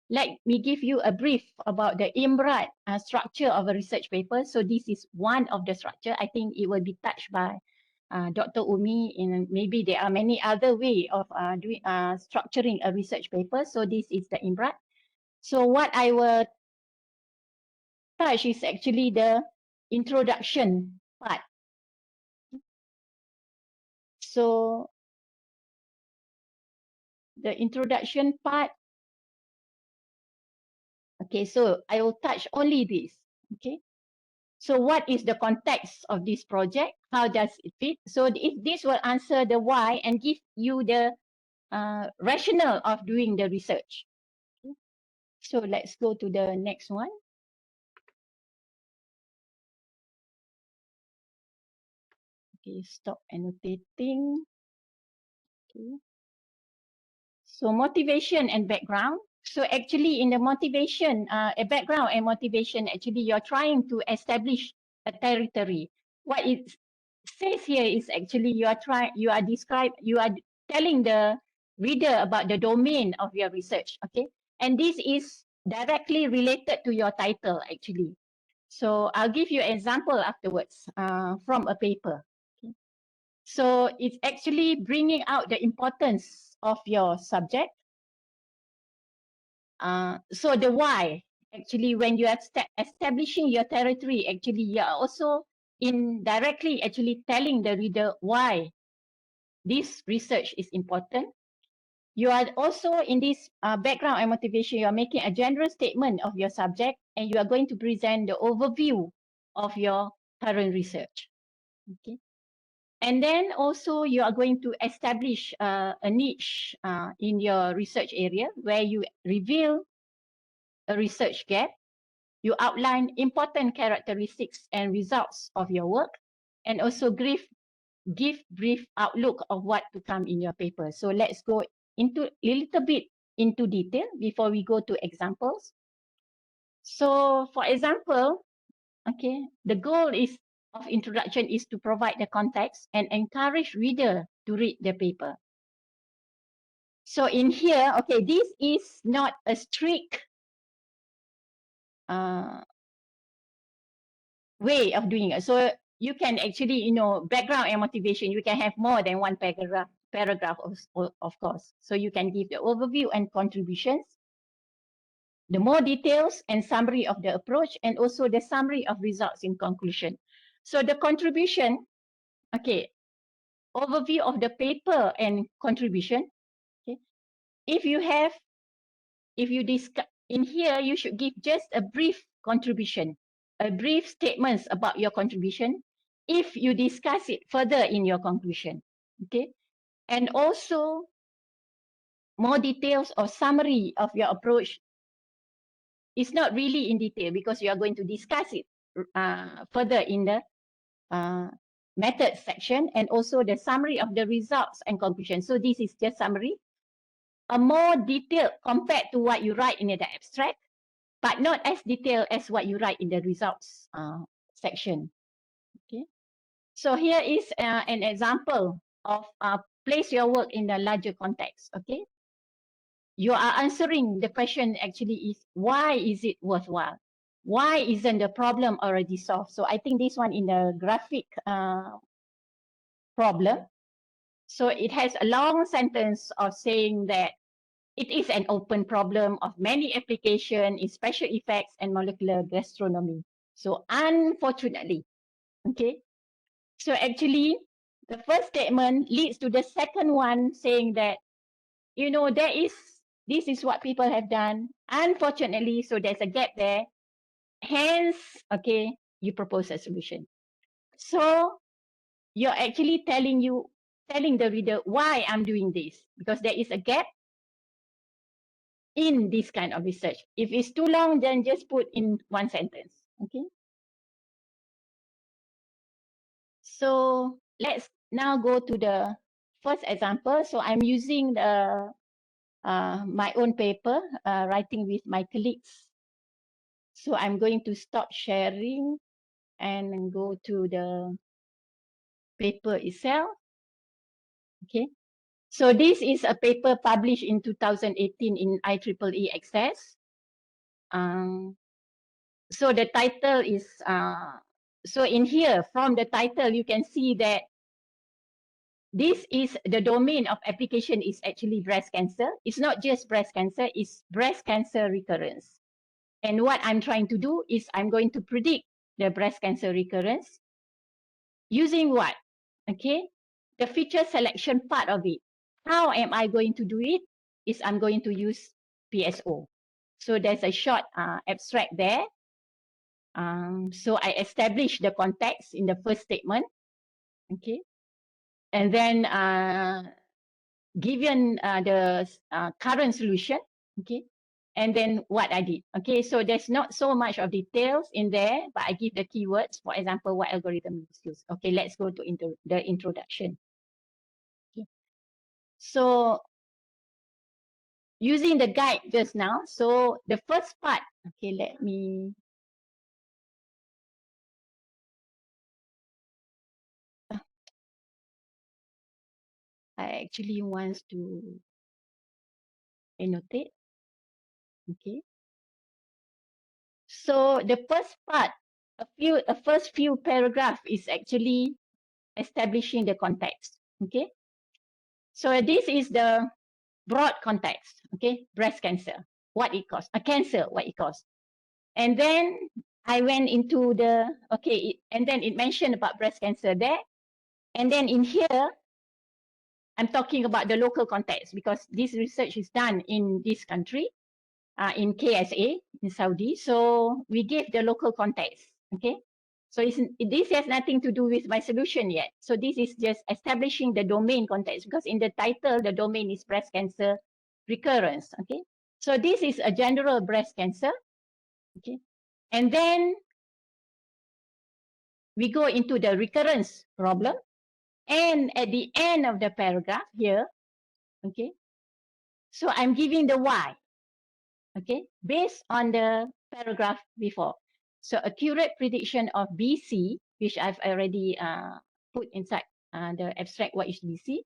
let me give you a brief about the IMRAT structure of a research paper. So this is one of the structure. I think it will be touched by Dr. Umi, and maybe there are many other way of structuring a research paper. So this is the IMRAT. So what I will touch is actually the introduction part. So the introduction part, okay, so I will touch only this, okay. So what is the context of this project? How does it fit? So if this will answer the why and give you the rationale of doing the research. Okay. So let's go to the next one. Okay, stop annotating. Okay. So motivation and background. So actually in the motivation, a background and motivation, actually you're trying to establish a territory. What it says here is actually you are telling the reader about the domain of your research, okay? And this is directly related to your title actually. So I'll give you an example afterwards from a paper. Okay? So it's actually bringing out the importance of your subject. So the why, actually, when you are establishing your territory, actually, you are also indirectly actually telling the reader why this research is important. You are also in this background and motivation, you are making a general statement of your subject, and you are going to present the overview of your current research. Okay. And then also you are going to establish a niche in your research area where you reveal a research gap. You outline important characteristics and results of your work, and also give brief outlook of what to come in your paper. So let's go into a little bit into detail before we go to examples. So for example, okay, the goal of introduction is to provide the context and encourage reader to read the paper. So in here, okay, this is not a strict way of doing it. So you can actually, background and motivation, you can have more than one paragraph of course. So you can give the overview and contributions, the more details and summary of the approach, and also the summary of results in conclusion. So the contribution, okay, overview of the paper and contribution. Okay, if you discuss in here, you should give just a brief contribution, a brief statements about your contribution if you discuss it further in your conclusion. Okay, and also more details or summary of your approach is not really in detail because you are going to discuss it further in the method section, and also the summary of the results and conclusion. So this is just summary, a more detailed compared to what you write in the abstract, but not as detailed as what you write in the results section. Okay, so here is an example of place your work in the larger context. Okay, you are answering the question actually is, why is it worthwhile? Why isn't the problem already solved? So I think this one in the graphic problem. So it has a long sentence of saying that it is an open problem of many applications in special effects and molecular gastronomy. So unfortunately, okay. So actually, the first statement leads to the second one saying that, this is what people have done. Unfortunately, so there's a gap there. Hence, okay, you propose a solution. So you're actually telling the reader why I'm doing this, because there is a gap in this kind of research. If it's too long, then just put in one sentence. Okay. So let's now go to the first example. So I'm using the my own paper, writing with my colleagues. So I'm going to stop sharing and go to the paper itself. Okay. So this is a paper published in 2018 in IEEE Access. So the title is, so in here, from the title, you can see that this is the domain of application is actually breast cancer. It's not just breast cancer, it's breast cancer recurrence. And what I'm trying to do is I'm going to predict the breast cancer recurrence using what? Okay, the feature selection part of it. How am I going to do it? Is I'm going to use PSO. So there's a short abstract there. So I establish the context in the first statement. Okay, and then given the current solution. Okay, and then what I did. Okay, so there's not so much of details in there, but I give the keywords. For example, what algorithm is used. Okay, let's go to the introduction. Okay. So using the guide just now. So the first part, okay, let me. I actually want to annotate. Okay. So the first part, a first few paragraph is actually establishing the context. Okay. So this is the broad context. Okay. Breast cancer, what it causes, a cancer, what it causes. And then I went into the, and then it mentioned about breast cancer there. And then in here, I'm talking about the local context because this research is done in this country, in KSA, in Saudi. So we gave the local context, okay? So this has nothing to do with my solution yet. So this is just establishing the domain context because in the title, the domain is breast cancer recurrence, okay? So this is a general breast cancer, okay? And then we go into the recurrence problem. And at the end of the paragraph here, okay, so I'm giving the why, okay, based on the paragraph before. So accurate prediction of BC, which I've already put inside the abstract, what is BC?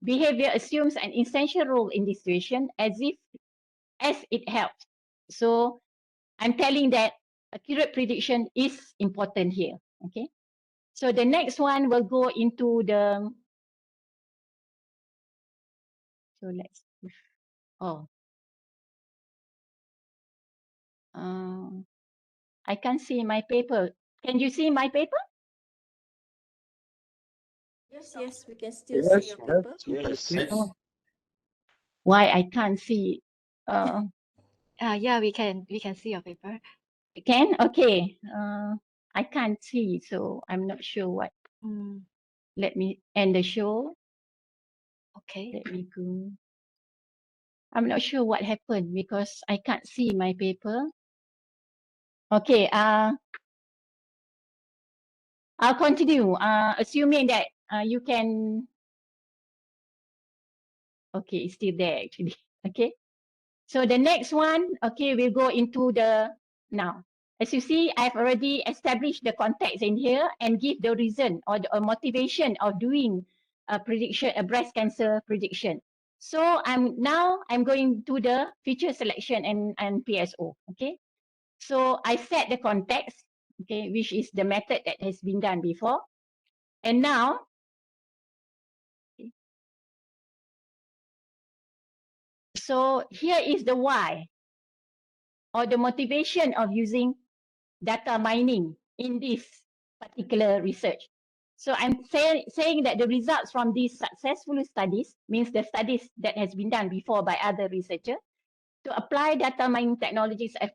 Behavior assumes an essential role in this situation as it helps. So I'm telling that accurate prediction is important here, okay? So the next one will go into the, so let's, I can't see my paper. Can you see my paper? Yes, we can still see your paper. Yes. Oh, why I can't see? Yeah, we can see your paper. Can? Okay. I can't see, so I'm not sure what. Let me end the show. Okay. Let me go. I'm not sure what happened because I can't see my paper. Okay. I'll continue. Assuming that you can. Okay, it's still there actually. Okay. So the next one, okay, we'll go into the now. As you see, I've already established the context in here and give the reason or the motivation of doing a prediction, a breast cancer prediction. So I'm going to the feature selection and PSO. Okay. So I set the context, okay, which is the method that has been done before. And now, so here is the why or the motivation of using data mining in this particular research. So I'm saying that the results from these successful studies means the studies that has been done before by other researchers to apply data mining technologies as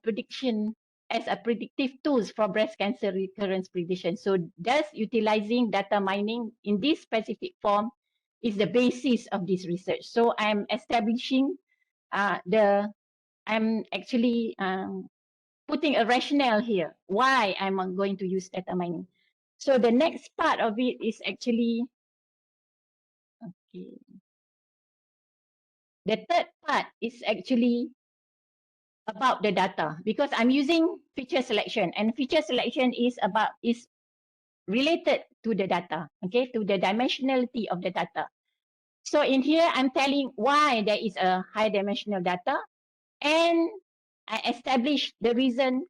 a predictive tools for breast cancer recurrence prediction. So thus utilizing data mining in this specific form is the basis of this research. So I'm establishing I'm actually putting a rationale here why I'm going to use data mining. So the next part of it is actually, okay. The third part is actually about the data because I'm using feature selection and feature selection is related to the data, okay, to the dimensionality of the data. So in here, I'm telling why there is a high dimensional data and I establish the reason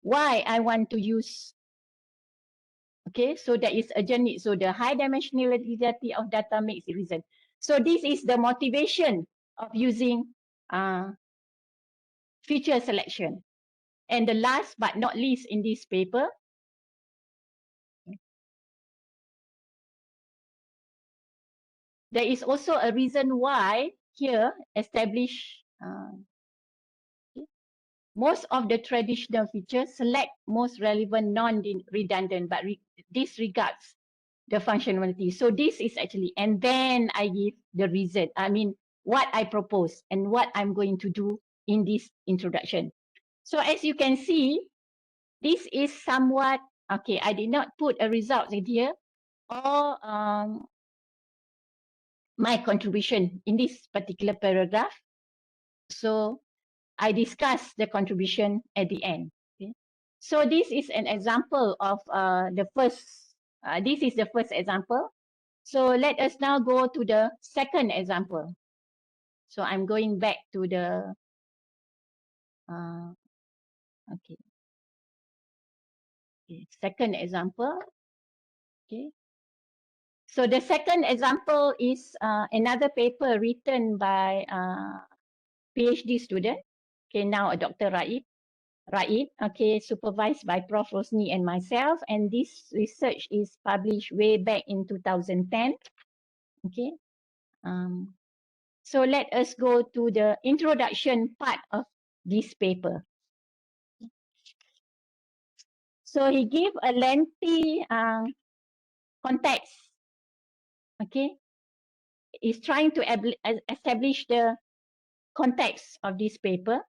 why I want to use. Okay, so there is a journey. So the high dimensionality of data makes a reason. So this is the motivation of using feature selection. And the last but not least in this paper, there is also a reason why here establish most of the traditional features select most relevant non-redundant but disregards the functionality. So this is actually, and then I give the reason, I mean, what I propose and what I'm going to do in this introduction. So as you can see, this is somewhat, okay, I did not put a result in here or my contribution in this particular paragraph. So I discuss the contribution at the end. Okay? So this is an example of this is the first example. So let us now go to the second example. So I'm going back to the, okay, second example. Okay. So the second example is another paper written by PhD student, okay, now a Dr. Raid, okay, supervised by Prof. Rosni and myself. And this research is published way back in 2010, okay. So let us go to the introduction part of this paper. So he gave a lengthy context, okay. He's trying to establish the context of this paper.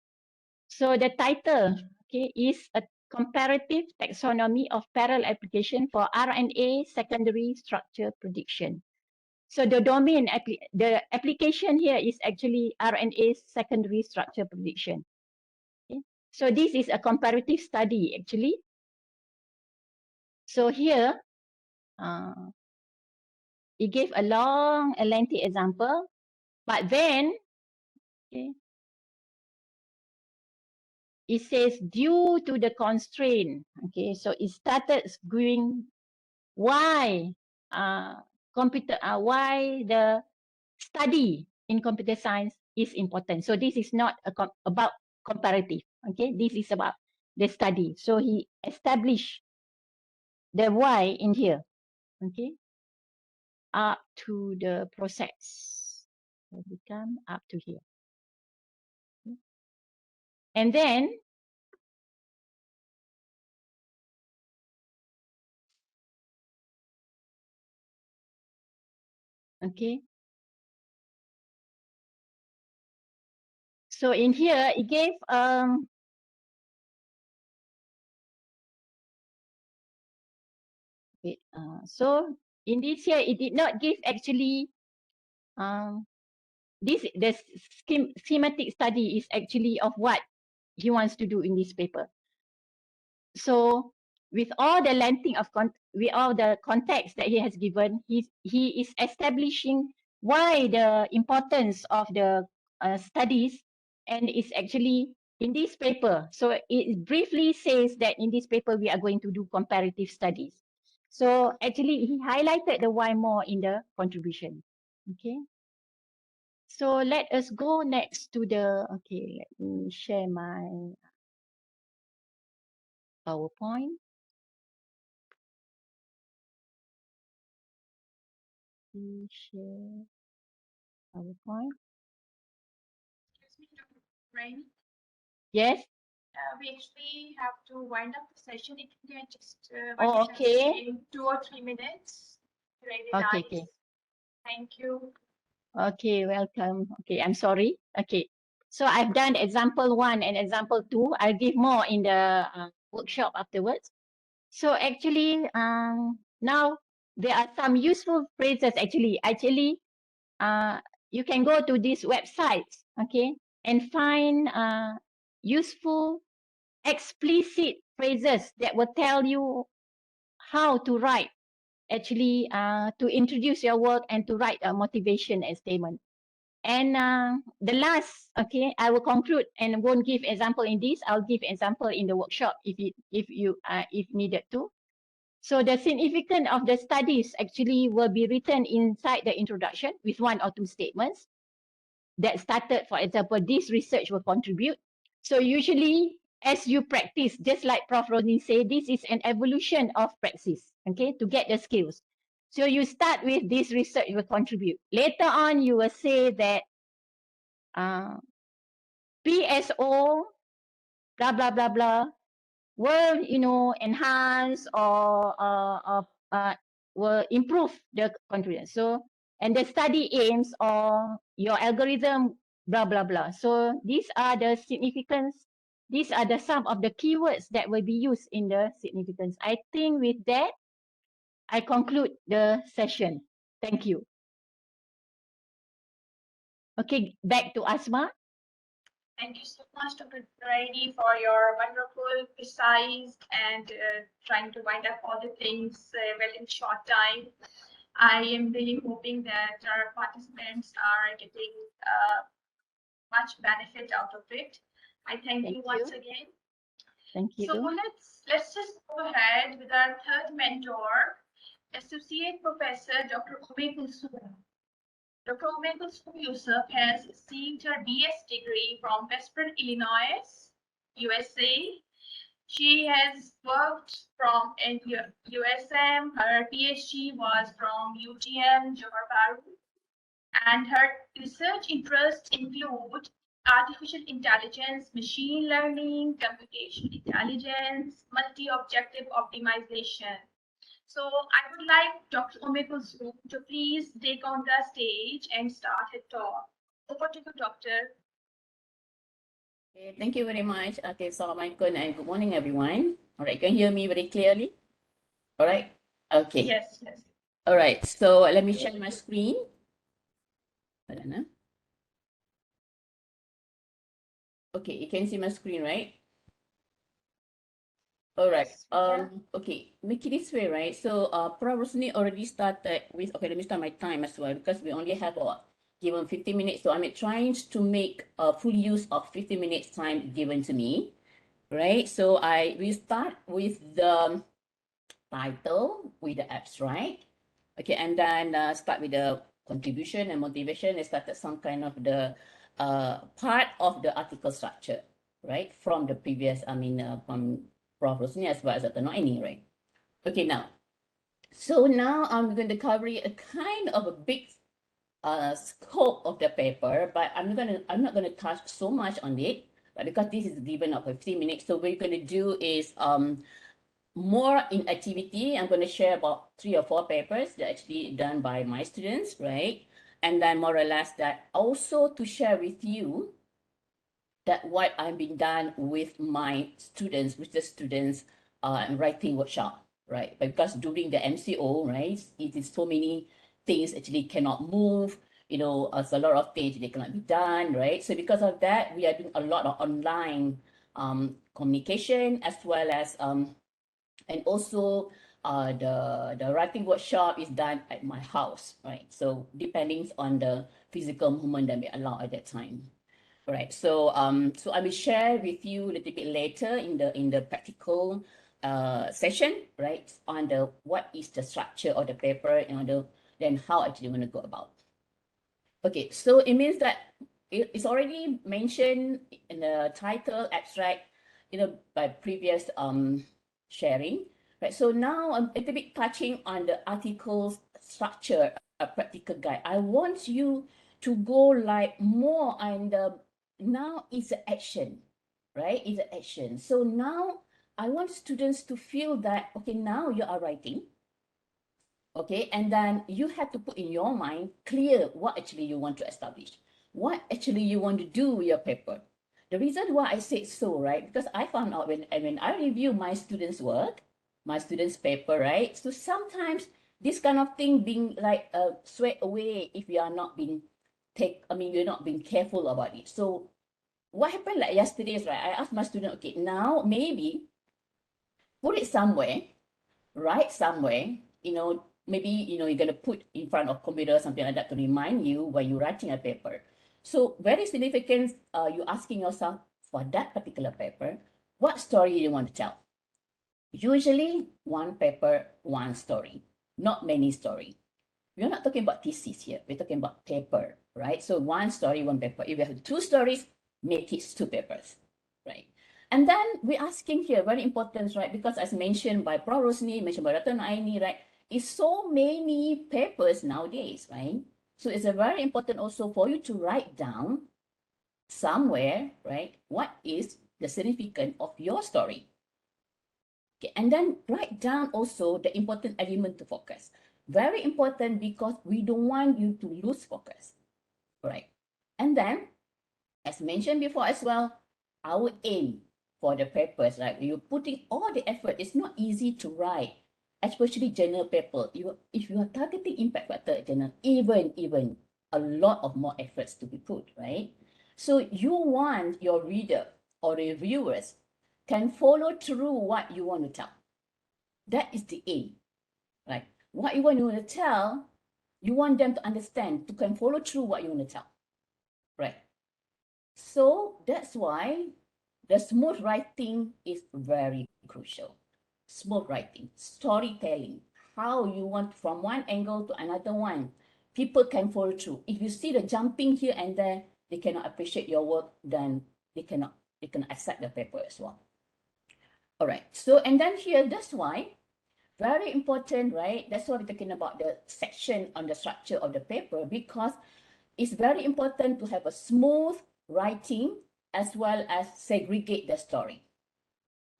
So the title, okay, is a comparative taxonomy of parallel application for RNA secondary structure prediction. So the domain, the application here is actually RNA secondary structure prediction. Okay? So this is a comparative study actually. So here, he gave a long and lengthy example, but then, okay, it says due to the constraint, okay, so it started going why why the study in computer science is important. So this is not about comparative, okay, this is about the study. So he established the why in here, okay, up to the process. So become up to here. And then okay, so in here it gave okay, so in this here it did not give actually the schematic study is actually of what he wants to do in this paper. So with all the lengthening of with all the context that he has given, he is establishing why the importance of the studies, and it's actually in this paper. So it briefly says that in this paper we are going to do comparative studies. So actually he highlighted the why more in the contribution. Okay. So let us go next to the, okay, let me share my PowerPoint. Share PowerPoint. Excuse me, Dr. Rain. Yes. We actually have to wind up the session. If you can just Oh, wind it up okay. in 2 or 3 minutes. Really Okay, nice. okay. Thank you. Okay, welcome. Okay, I'm sorry. Okay. So I've done example 1 and example 2. I'll give more in the workshop afterwards. So actually, now there are some useful phrases actually. You can go to this website, okay, and find useful explicit phrases that will tell you how to write actually to introduce your work and to write a motivation statement. And the last, okay, I will conclude and won't give example in this. I'll give example in the workshop if needed to. So the significance of the studies actually will be written inside the introduction with 1 or 2 statements that started, for example, this research will contribute. So usually as you practice, just like Prof. Rodney said, this is an evolution of practice, okay, to get the skills. So you start with this research will contribute. Later on, you will say that PSO, blah, blah, blah, blah, will, enhance or will improve the confidence. So, and the study aims or your algorithm, blah, blah, blah. So these are the significance. These are the some of the keywords that will be used in the significance. I think with that, I conclude the session. Thank you. Okay, back to Asma. Thank you so much, Dr. Raini, for your wonderful, precise, and trying to wind up all the things well in short time. I am really hoping that our participants are getting much benefit out of it. I thank you once again. Thank you. So let's just go ahead with our third mentor. Associate Professor Dr. Ume Kulsum. Dr. Ume Kulsum Yusuf has received her BS degree from Western Illinois, USA. She has worked from USM. Her PhD was from UTM Johor Bahru, and her research interests include artificial intelligence, machine learning, computational intelligence, multi-objective optimization. So I would like Dr. Ume to please take on the stage and start her talk. Over to you, Doctor. Okay, thank you very much. Okay, Assalamualaikum and good morning, everyone. All right, can you hear me very clearly? All right. Okay. Yes, yes. All right. So let me share my screen. Hold on, okay, you can see my screen, right? All right. Yes, we can. Okay, make it this way, right? So, Prof. Rosni already started with, okay, let me start my time as well because we only have given 50 minutes. So I'm trying to make full use of 50 minutes time given to me, right? So I will start with the title, with the abstract, okay, and then start with the contribution and motivation. I started some kind of the part of the article structure, right, from the previous, from Prof. Rosni as well as Dr. Noini, right? Okay, so now I'm going to cover a kind of a big scope of the paper, but I'm not gonna touch so much on it, but because this is given up 15 minutes, so what we're gonna do is more in activity. I'm going to share about 3 or 4 papers that actually done by my students, right? And then more or less that also to share with you that what I've been done with my students, with the students writing workshop, right? Because during the MCO, right, it is so many things actually cannot move, you know, as a lot of things they cannot be done, right? So because of that, we are doing a lot of online communication as well as and also the writing workshop is done at my house, right? So depending on the physical movement that we allow at that time. All right, so so I will share with you a little bit later in the practical session, right, on the what is the structure of the paper and then how actually want to go about. Okay, so it means that it's already mentioned in the title abstract, you know, by previous sharing, right? So now I'm a little bit touching on the article's structure, a practical guide. I want you to go like more on the, now it's an action, right? It's an action. So now I want students to feel that, okay, now you are writing, okay, and then you have to put in your mind clear what actually you want to establish, what actually you want to do with your paper. The reason why I said so, right, because I found out when I review my students' work, my students' paper, right, so sometimes this kind of thing being like swept away if you are not being you're not being careful about it. So what happened like yesterday's, right, I asked my student, okay, now maybe put it somewhere, write somewhere, you know, maybe, you know, you're going to put in front of computer or something like that to remind you when you're writing a paper. So very significant, you asking yourself for that particular paper, what story you want to tell? Usually one paper, one story, not many story. We're not talking about thesis here. We're talking about paper, right? So one story, one paper. If you have 2 stories, make it 2 papers, right? And then we're asking here, very important, right? Because as mentioned by Prof. Rosni, mentioned by Dr. Aini, right? It's so many papers nowadays, right? So it's a very important also for you to write down somewhere, right? What is the significance of your story? Okay, and then write down also the important element to focus. Very important because we don't want you to lose focus, right? And then, as mentioned before as well, our aim for the papers, right? You're putting all the effort. It's not easy to write, especially journal paper. If you are targeting impact factor journal, even a lot of more efforts to be put, right? So you want your reader or the viewers can follow through what you want to tell. That is the aim, right? What you want to tell, you want them to understand, to can follow through what you want to tell, right? So that's why the smooth writing is very crucial. Smooth writing, storytelling, how you want from one angle to another one, people can follow through. If you see the jumping here and there, they cannot appreciate your work, then they cannot accept the paper as well. All right, so and then here, that's why, very important, right? That's why we're talking about the section on the structure of the paper, because it's very important to have a smooth writing as well as segregate the story,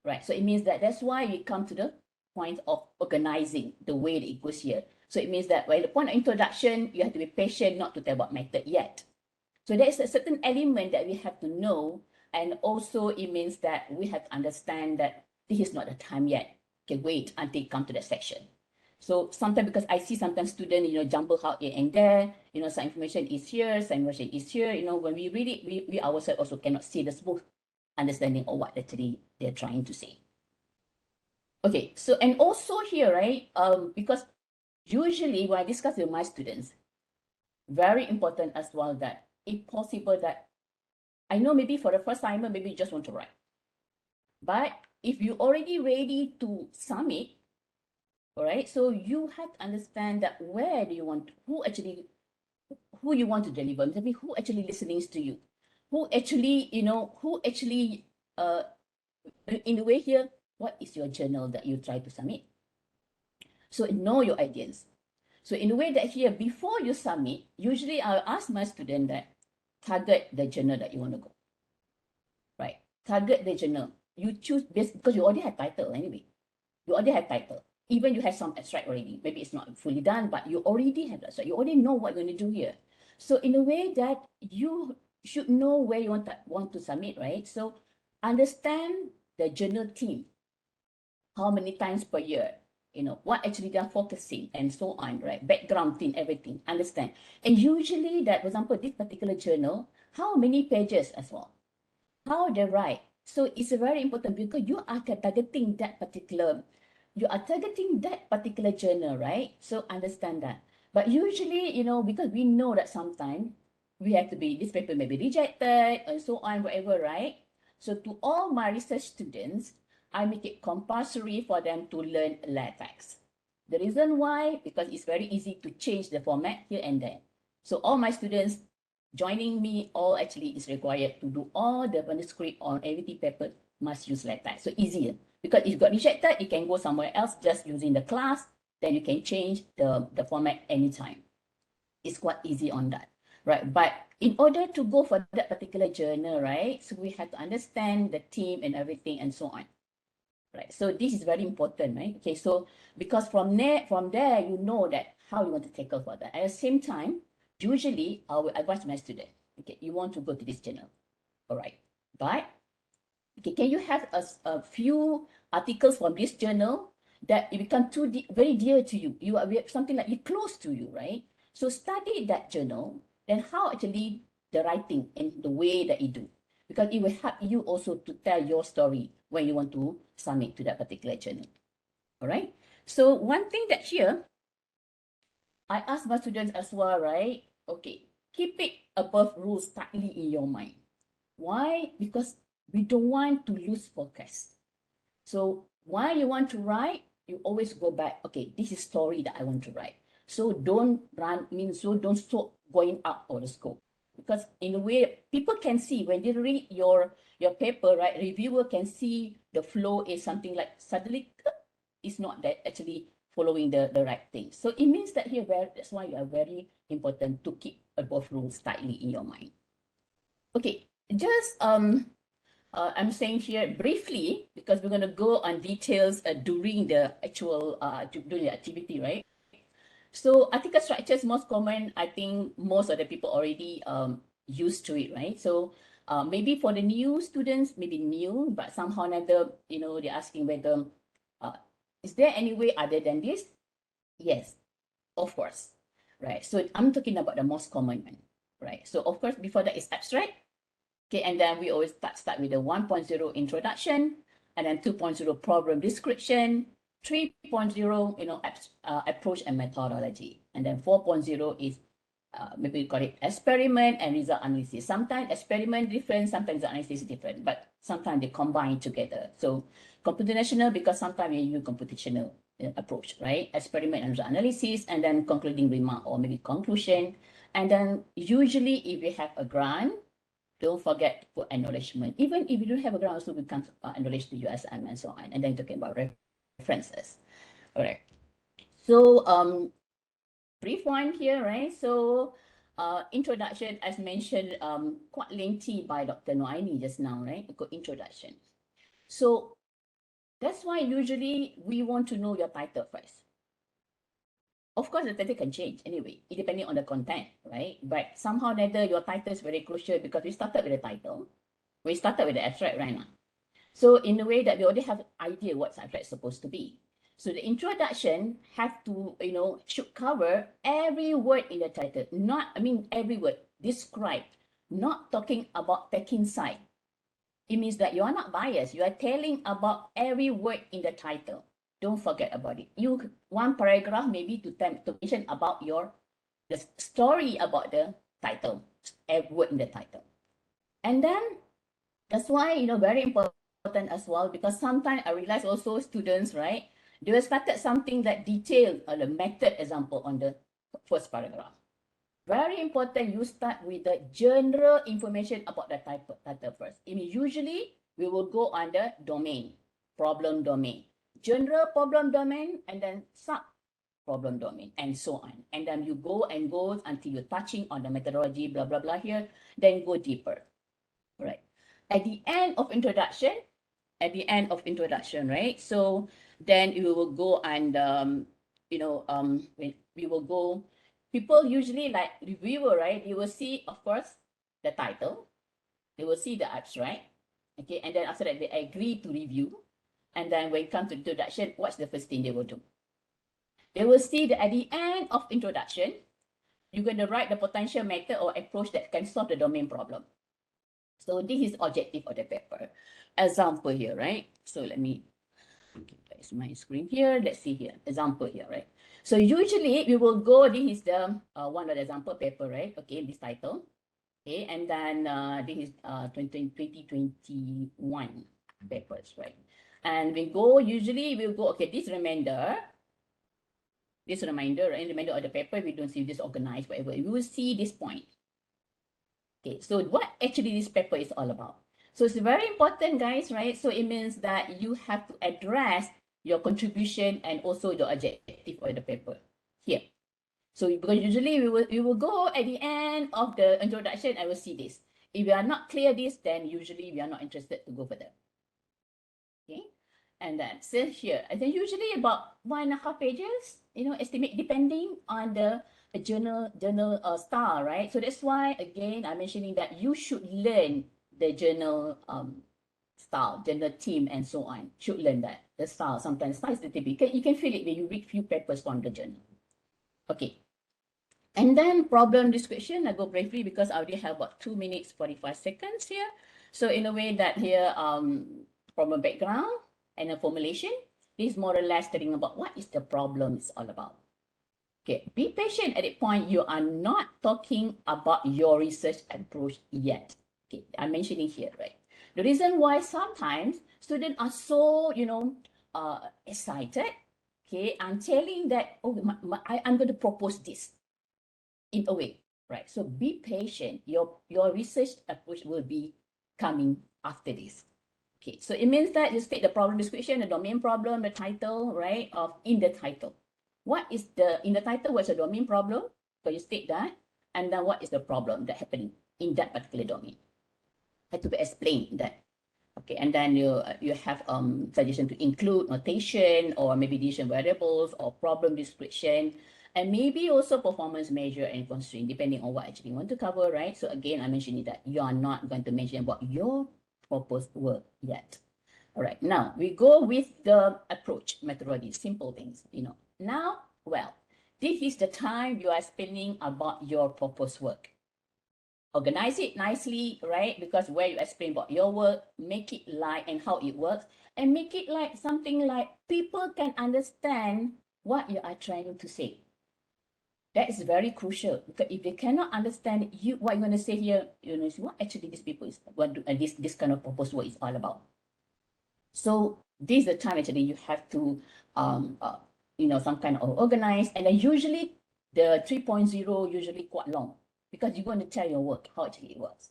right? So it means that that's why we come to the point of organizing the way that it goes here. So it means that by the point of introduction, you have to be patient not to tell about method yet. So there's a certain element that we have to know, and also it means that we have to understand that this is not the time yet. Okay, wait until you come to that section. So sometimes, because I see sometimes students, jumble out here and there, some information is here, some information is here, when we read it, we ourselves also cannot see the smooth understanding of what actually they're trying to say. Okay, so, and also here, right, because usually when I discuss with my students, very important as well that if possible that, I know maybe for the first timer, maybe you just want to write. But if you're already ready to submit, all right, so you have to understand that where do you want, who you want to deliver, maybe who actually listening to you, who actually, in a way here, what is your journal that you try to submit? So know your audience. So in a way that here, before you submit, usually I'll ask my student that target the journal that you want to go, right? Target the journal. You choose because you already have title anyway. You already have title. Even you have some abstract already. Maybe it's not fully done, but you already have that. So you already know what you're going to do here. So in a way that you should know where you want to submit, right? So understand the journal theme. How many times per year? What actually they're focusing and so on, right? Background theme, everything, understand. And usually that, for example, this particular journal, how many pages as well? How they write. So it's very important because you are targeting that particular journal, right? So understand that. But usually, because we know that sometimes we have to this paper may be rejected and so on, whatever, right? So to all my research students, I make it compulsory for them to learn LaTeX. The reason why, because it's very easy to change the format here and there. So all my students joining me, all actually is required to do all the manuscript on every paper must use LaTeX. So easier, because if you got rejected, you can go somewhere else just using the class, then you can change the format anytime. It's quite easy on that, right? But in order to go for that particular journal, right, so we have to understand the theme and everything and so on. Right, so this is very important, right? Okay, so because from there, you know that how you want to tackle for that. At the same time, usually I will advise my student, okay, you want to go to this journal, all right, but okay, can you have a few articles from this journal that it become very dear to you? You are something like it close to you, right? So study that journal, then how actually the writing and the way that you do, because it will help you also to tell your story when you want to submit to that particular journal. All right. So one thing that here, I ask my students as well, right? Okay, keep it above rules tightly in your mind. Why? Because we don't want to lose focus. So while you want to write, you always go back. Okay, this is story that I want to write. So don't don't stop going out of the scope. Because in a way, people can see when they read your paper, right? Reviewer can see the flow is something like suddenly it's not that actually following the right thing. So it means that here, that's why you are very important to keep above rules tightly in your mind. Okay, just I'm saying here briefly because we're going to go on details during the actual during the activity, right? So article structure is most common. I think most of the people already used to it, right? So maybe for the new students, maybe new, but somehow or another, they're asking whether is there any way other than this? Yes, of course, right? So I'm talking about the most common one, right? So of course, before that is abstract. Okay, and then we always start with the 1.0 introduction, and then 2.0 problem description, 3.0, approach and methodology, and then 4.0 is maybe we call it experiment and result analysis. Sometimes experiment different, sometimes the analysis is different, but sometimes they combine together. So computational because sometimes you use computational approach, right? Experiment and analysis, and then concluding remark or maybe conclusion. And then usually if we have a grant, don't forget to put acknowledgement. Even if you don't have a grant, also we can acknowledge the USM and so on. And then talking about references. All right. So brief one here, right? So introduction, as mentioned, quite lengthy by Dr. Noaini just now, right? Good introduction. So that's why usually we want to know your title first. Of course, the title can change anyway, depending on the content, right? But somehow or other, your title is very crucial because we started with the title. We started with the abstract right now. So in a way that we already have an idea what abstract is supposed to be. So the introduction have to, should cover every word in the title. Every word, describe, not talking about taking side. It means that you are not biased. You are telling about every word in the title. Don't forget about it. You one paragraph maybe to mention about the story about the title, every word in the title. And then that's why, very important as well, because sometimes I realize also students, right, they will started something that detailed or the method example on the first paragraph. Very important, you start with the general information about the title first. Usually, we will go under domain, problem domain, general problem domain, and then sub problem domain, and so on. And then you go until you're touching on the methodology, blah, blah, blah here, then go deeper, right? At the end of introduction, right? So then we will go and, we will go, people usually like reviewer, right? You will see, of course, the title. They will see the abstract. Okay, and then after that, they agree to review. And then when it comes to introduction, what's the first thing they will do? They will see that at the end of introduction, you're going to write the potential method or approach that can solve the domain problem. So this is objective of the paper. Example here, right? So let me, place my screen here. Let's see here, example here, right? So usually we will go, this is the one of the example paper, right? Okay, this title. Okay, and then this is 2021 papers, right? And we go, usually we'll go, okay, this reminder, right? Reminder of the paper, we don't see this organized, whatever. We will see this point. Okay, so what actually this paper is all about. So it's very important, guys, right? So it means that you have to address your contribution and also your objective of the paper here. So because usually we will go at the end of the introduction, I will see this. If we are not clear this, then usually we are not interested to go further. Okay, and then so here, I think usually about 1.5 pages, estimate depending on the journal style, right? So that's why, again, I'm mentioning that you should learn the journal style, journal theme, and so on. Should learn that. The style, sometimes style is the typical. You can feel it when you read few papers from the journal. Okay. And then problem description, I go briefly because I already have about 2 minutes, 45 seconds here. So in a way that here, problem background and a formulation, this is more or less telling about what is the problem it's all about. Okay, be patient at that point. You are not talking about your research approach yet. Okay, I'm mentioning here, right? The reason why sometimes students are so, excited. Okay, I'm telling that, oh, I'm going to propose this in a way, right? So be patient. Your research approach will be coming after this. Okay, so it means that you state the problem description, the domain problem, the title, right? In the title. What is in the title, what's the domain problem? So you state that, and then what is the problem that happening in that particular domain? Had to be explained that. Okay, and then you have suggestion to include notation or maybe addition variables or problem description, and maybe also performance measure and constraint, depending on what actually you want to cover, right? So again, I mentioned that you are not going to mention about your proposed work yet. All right, now we go with the approach methodology, simple things, Now, well, this is the time you are spending about your proposed work. Organize it nicely, right? Because where you explain about your work, make it light and how it works, and make it like something like people can understand what you are trying to say. That is very crucial, because if they cannot understand what you're going to say here, what actually these people is, what this kind of proposed work is all about. So this is the time actually you have to some kind of organized, and then usually the 3.0 usually quite long because you're going to tell your work how actually it works.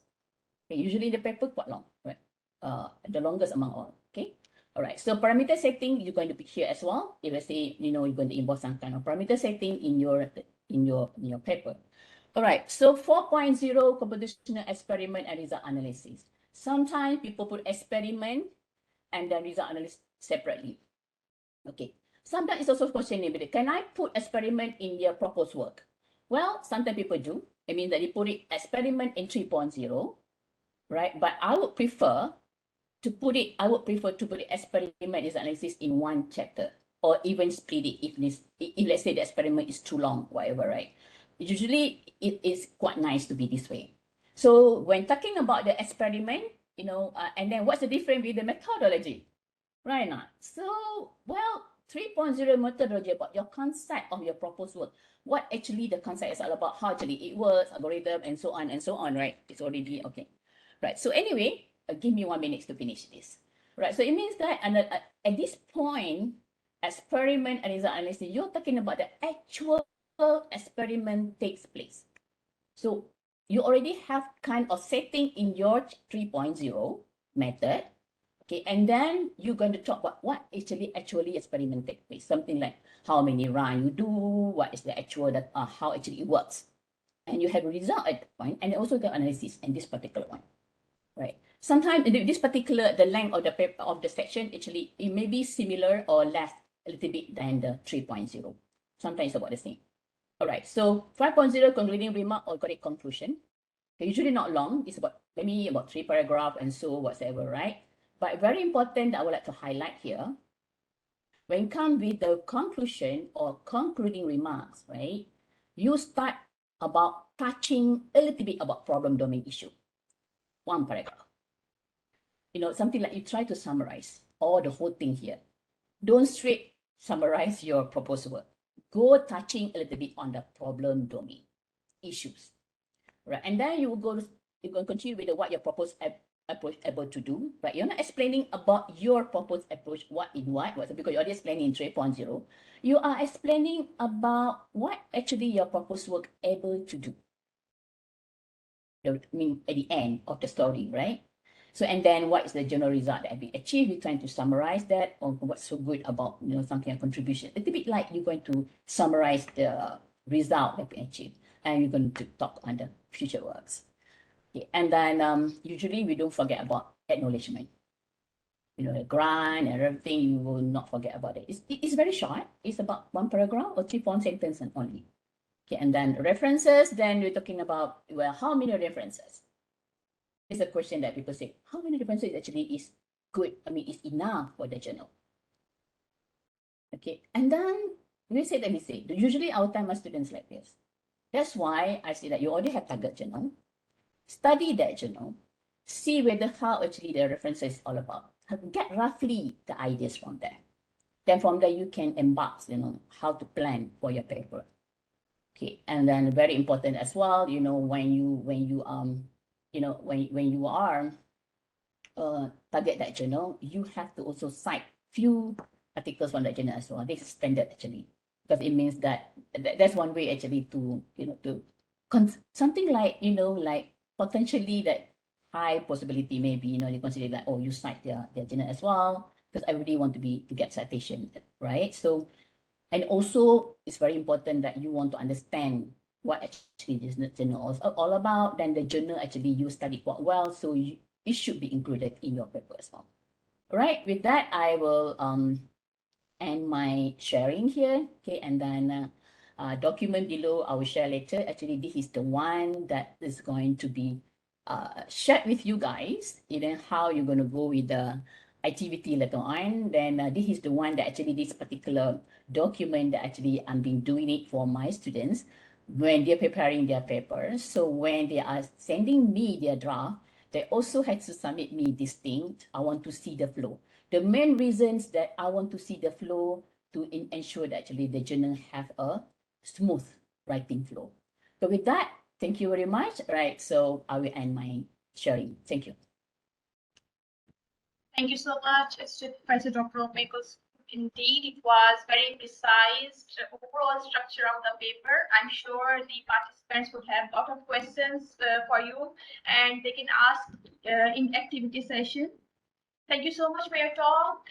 Okay, usually the paper quite long, right? The longest among all. Okay. All right. So parameter setting you're going to pick here as well. If let's say you're going to involve some kind of parameter setting in your paper. All right. So 4.0 computational experiment and result analysis. Sometimes people put experiment and then result analysis separately. Okay. Sometimes it's also questionable. Can I put experiment in their proposed work? Well, sometimes people do. It means that they put it experiment in 3.0, right? But I would prefer to put it experiment is analysis in one chapter, or even split it if let's say the experiment is too long, whatever, right? Usually it is quite nice to be this way. So when talking about the experiment, and then what's the difference with the methodology? Right now. So, well, 3.0 methodology about your concept of your proposed work. What actually the concept is all about, how actually it works, algorithm, and so on, right? It's already okay. Right. So anyway, give me 1 minute to finish this. Right. So it means that at this point, experiment and result analysis, you're talking about the actual experiment takes place. So you already have kind of setting in your 3.0 method. Okay, and then you're going to talk about what actually experiment take place. Something like how many runs you do, what is the actual that how actually it works, and you have a result at that point, and also the analysis in this particular one, right? Sometimes this particular the length of the paper of the section actually it may be similar or less a little bit than the 3.0. Sometimes it's about the same. All right, so 5.0 concluding remark or correct conclusion. Okay, usually not long. It's about maybe about 3 paragraphs and so whatever, right? But very important that I would like to highlight here, when it comes with the conclusion or concluding remarks, right? You start about touching a little bit about problem domain issue. 1 paragraph. Something like you try to summarize all the whole thing here. Don't straight summarize your proposed work. Go touching a little bit on the problem domain issues, right? And then you will continue with what your proposed approach able to do, right? You're not explaining about your proposed approach, what because you're already explaining in 3.0. You are explaining about what actually your proposed work able to do. I mean, at the end of the story, right? So, and then what is the general result that have been achieved? You're trying to summarize that, or what's so good about, something like contribution. It's a bit like you're going to summarize the result that we achieved, and you're going to talk on the future works. Okay. And then usually we don't forget about acknowledgement. The grant and everything, you will not forget about it. It's very short. It's about 1 paragraph or 3 sentences only. Okay, and then references, then we're talking about, well, how many references? It's a question that people say, how many references actually is good? I mean, is enough for the journal? Okay, and then usually our time as students like this. That's why I say that you already have target journal. Study that journal, see whether how actually the references is all about. Get roughly the ideas from there. Then from there you can embark, how to plan for your paper. Okay, and then very important as well, when you are target that journal, you have to also cite few articles from that journal as well. This is standard actually, because it means that that's one way actually to something like like potentially that high possibility maybe you consider that you cite their journal as well, because everybody want to get citation, right? So, and also it's very important that you want to understand what actually this journal is all about. Then the journal actually you study quite well, so it should be included in your paper as well. All right, with that I will end my sharing here. Okay, and then document below I will share later. Actually, this is the one that is going to be shared with you guys, how you're going to go with the activity later on. Then this is the one that actually this particular document that actually I'm been doing it for my students when they're preparing their papers. So when they are sending me their draft, they also had to submit me this thing. I want to see the flow. The main reasons that I want to see the flow to ensure that actually the journal have a smooth writing flow. So with that, thank you very much. Right, so I will end my sharing. Thank you. Thank you so much, Professor Dr. Michaels. Indeed, it was very precise overall structure of the paper. I'm sure the participants would have a lot of questions for you, and they can ask in activity session. Thank you so much for your talk.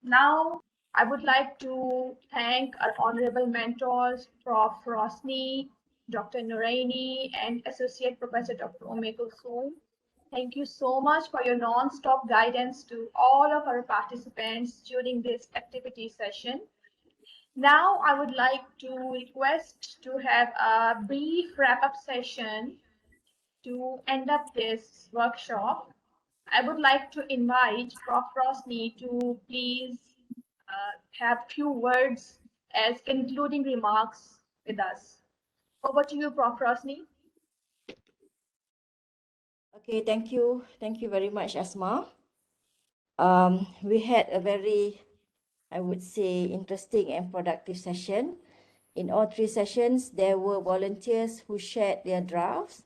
Now, I would like to thank our honorable mentors, Prof. Rosni, Dr. Nuraini, and Associate Professor Dr. Ume Kulsoom. Thank you so much for your non-stop guidance to all of our participants during this activity session. Now, I would like to request to have a brief wrap-up session to end up this workshop. I would like to invite Prof. Rosni to please have few words as concluding remarks with us. Over to you, Prof. Rosni. Okay, thank you. Thank you very much, Asma. We had a very, I would say, interesting and productive session. In all three sessions, there were volunteers who shared their drafts,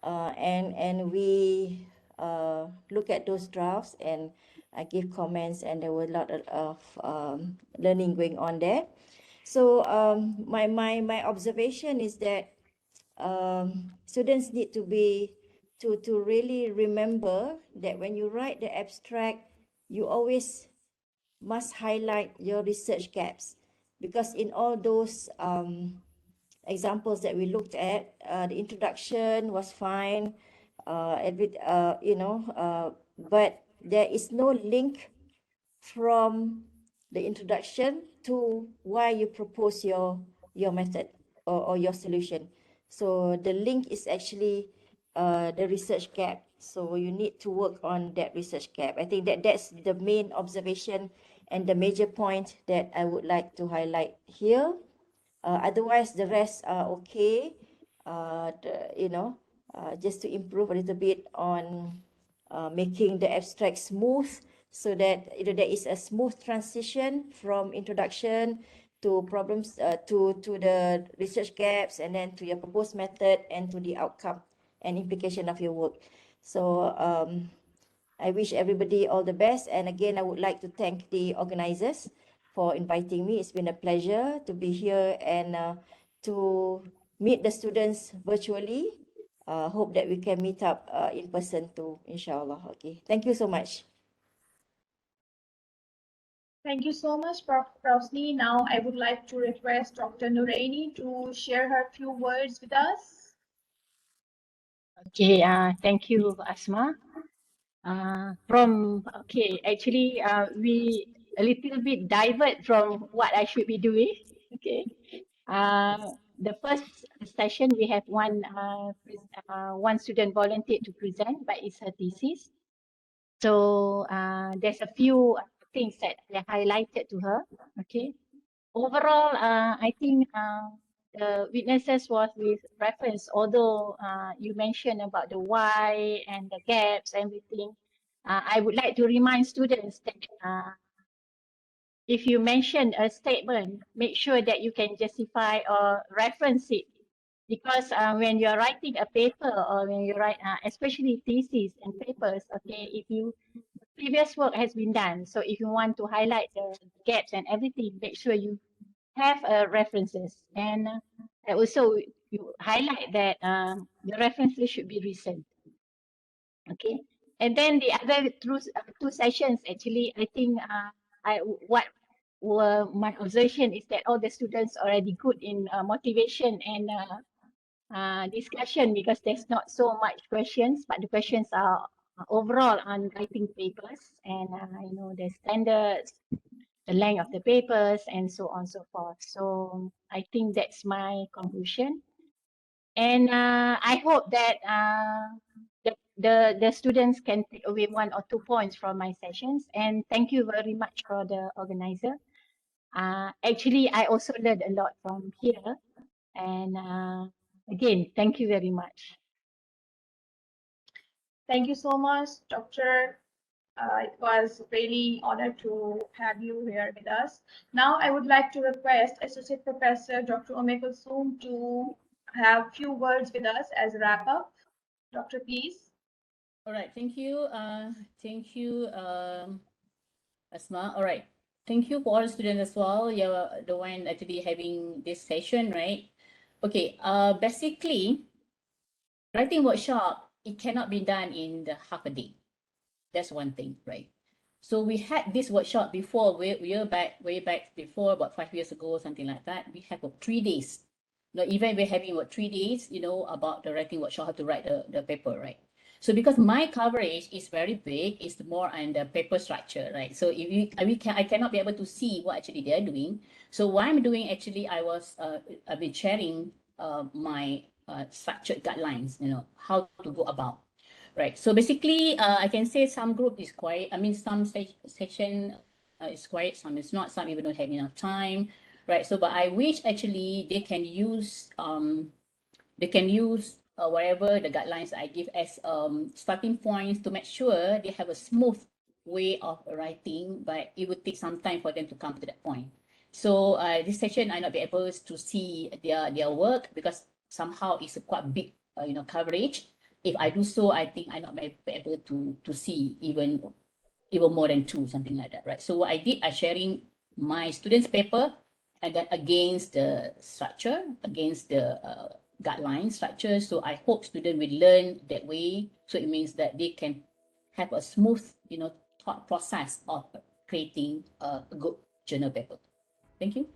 and we look at those drafts and I give comments, and there were a lot of learning going on there. So my observation is that students need to be to really remember that when you write the abstract, you always must highlight your research gaps, because in all those examples that we looked at, the introduction was fine, but there is no link from the introduction to why you propose your method or your solution. So the link is actually the research gap. So you need to work on that research gap. I think that's the main observation and the major point that I would like to highlight here. Otherwise, the rest are okay. Just to improve a little bit on making the abstract smooth, so that there is a smooth transition from introduction to problems, to the research gaps, and then to your proposed method, and to the outcome and implication of your work. So I wish everybody all the best. And again, I would like to thank the organizers for inviting me. It's been a pleasure to be here and to meet the students virtually. Hope that we can meet up in person too, inshallah. Okay. Thank you so much. Thank you so much, Prof. Rosni. Now I would like to request Dr. Nuraini to share her few words with us. Okay, thank you, Asma. Actually, we a little bit divert from what I should be doing. Okay. The first session, we have one student volunteered to present, but it's her thesis. So there's a few things that I highlighted to her. Okay. Overall, I think the witnesses was with reference, although you mentioned about the why and the gaps, everything. I would like to remind students that if you mention a statement, make sure that you can justify or reference it. Because when you're writing a paper, or when you write, especially theses and papers, okay, if you previous work has been done, so if you want to highlight the gaps and everything, make sure you have references, and also you highlight that the references should be recent. Okay, and then the other two sessions, actually, I think what were my observation is that all the students already good in motivation and discussion, because there's not so much questions, but the questions are overall on writing papers, and the standards, the length of the papers, and so on and so forth. So I think that's my conclusion. And I hope that the students can take away 1 or 2 points from my sessions. And thank you very much for the organizer. Actually, I also learned a lot from here. And again, thank you very much. Thank you so much, Dr. It was really honored to have you here with us. Now I would like to request Associate Professor Dr. Ume Kulsoom to have few words with us as a wrap up. Doctor, please. All right, thank you. Thank you, Asma. All right. Thank you for all students as well. You're the one actually having this session, right? Okay, basically, writing workshop, it cannot be done in the half a day. That's one thing, right? So we had this workshop before, way back before, about 5 years ago, something like that. We have 3 days. Not even we're having 3 days, about the writing workshop, how to write the paper, right? So because my coverage is very big, it's more on the paper structure, right? So if you, I cannot be able to see what actually they're doing. So what I'm doing actually, I've been sharing my structured guidelines, how to go about. Right. So basically, I can say some group is quiet. I mean, some section is quiet, some is not. Some even don't have enough time. Right. So, but I wish actually they can use whatever the guidelines I give as starting points to make sure they have a smooth way of writing, but it would take some time for them to come to that point. So this session I not be able to see their work because somehow it's a quite big coverage. If I do so, I think I not be able to see even more than 2, something like that, right? So what I did, I sharing my students' paper and then against the structure, against the guideline structure. So I hope students will learn that way. So it means that they can have a smooth, thought process of creating a good journal paper. Thank you.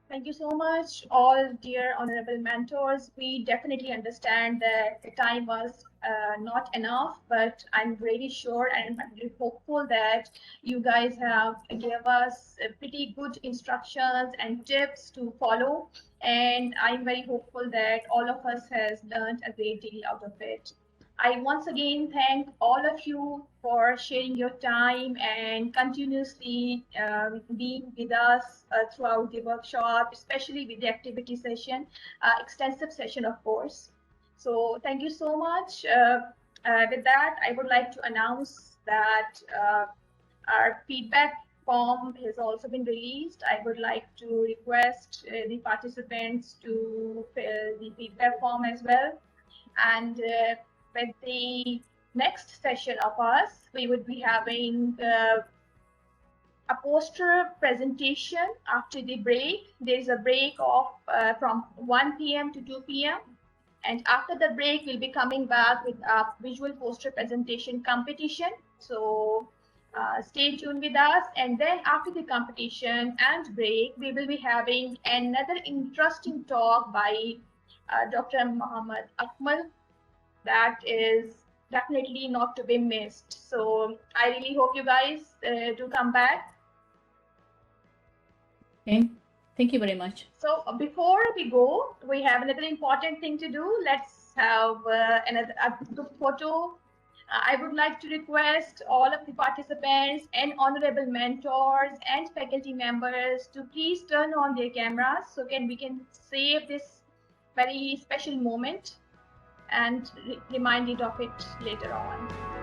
Thank you so much, all dear honorable mentors. We definitely understand that the time was not enough, but I'm really sure and I'm really hopeful that you guys have gave us pretty good instructions and tips to follow. And I'm very hopeful that all of us has learned a great deal out of it. I once again thank all of you for sharing your time and continuously being with us throughout the workshop, especially with the activity session, extensive session, of course. So thank you so much. With that, I would like to announce that our feedback form has also been released. I would like to request the participants to fill the feedback form as well. And with the next session of us, we would be having a poster presentation after the break. There is a break of from 1 p.m. to 2 p.m. And after the break, we'll be coming back with a visual poster presentation competition. So stay tuned with us. And then after the competition and break, we will be having another interesting talk by Dr. Muhammad Akmal that is definitely not to be missed. So I really hope you guys do come back. Okay. Thank you very much. So before we go, we have another important thing to do. Let's have another group photo. I would like to request all of the participants and honorable mentors and faculty members to please turn on their cameras so we can save this very special moment and remind it of it later on.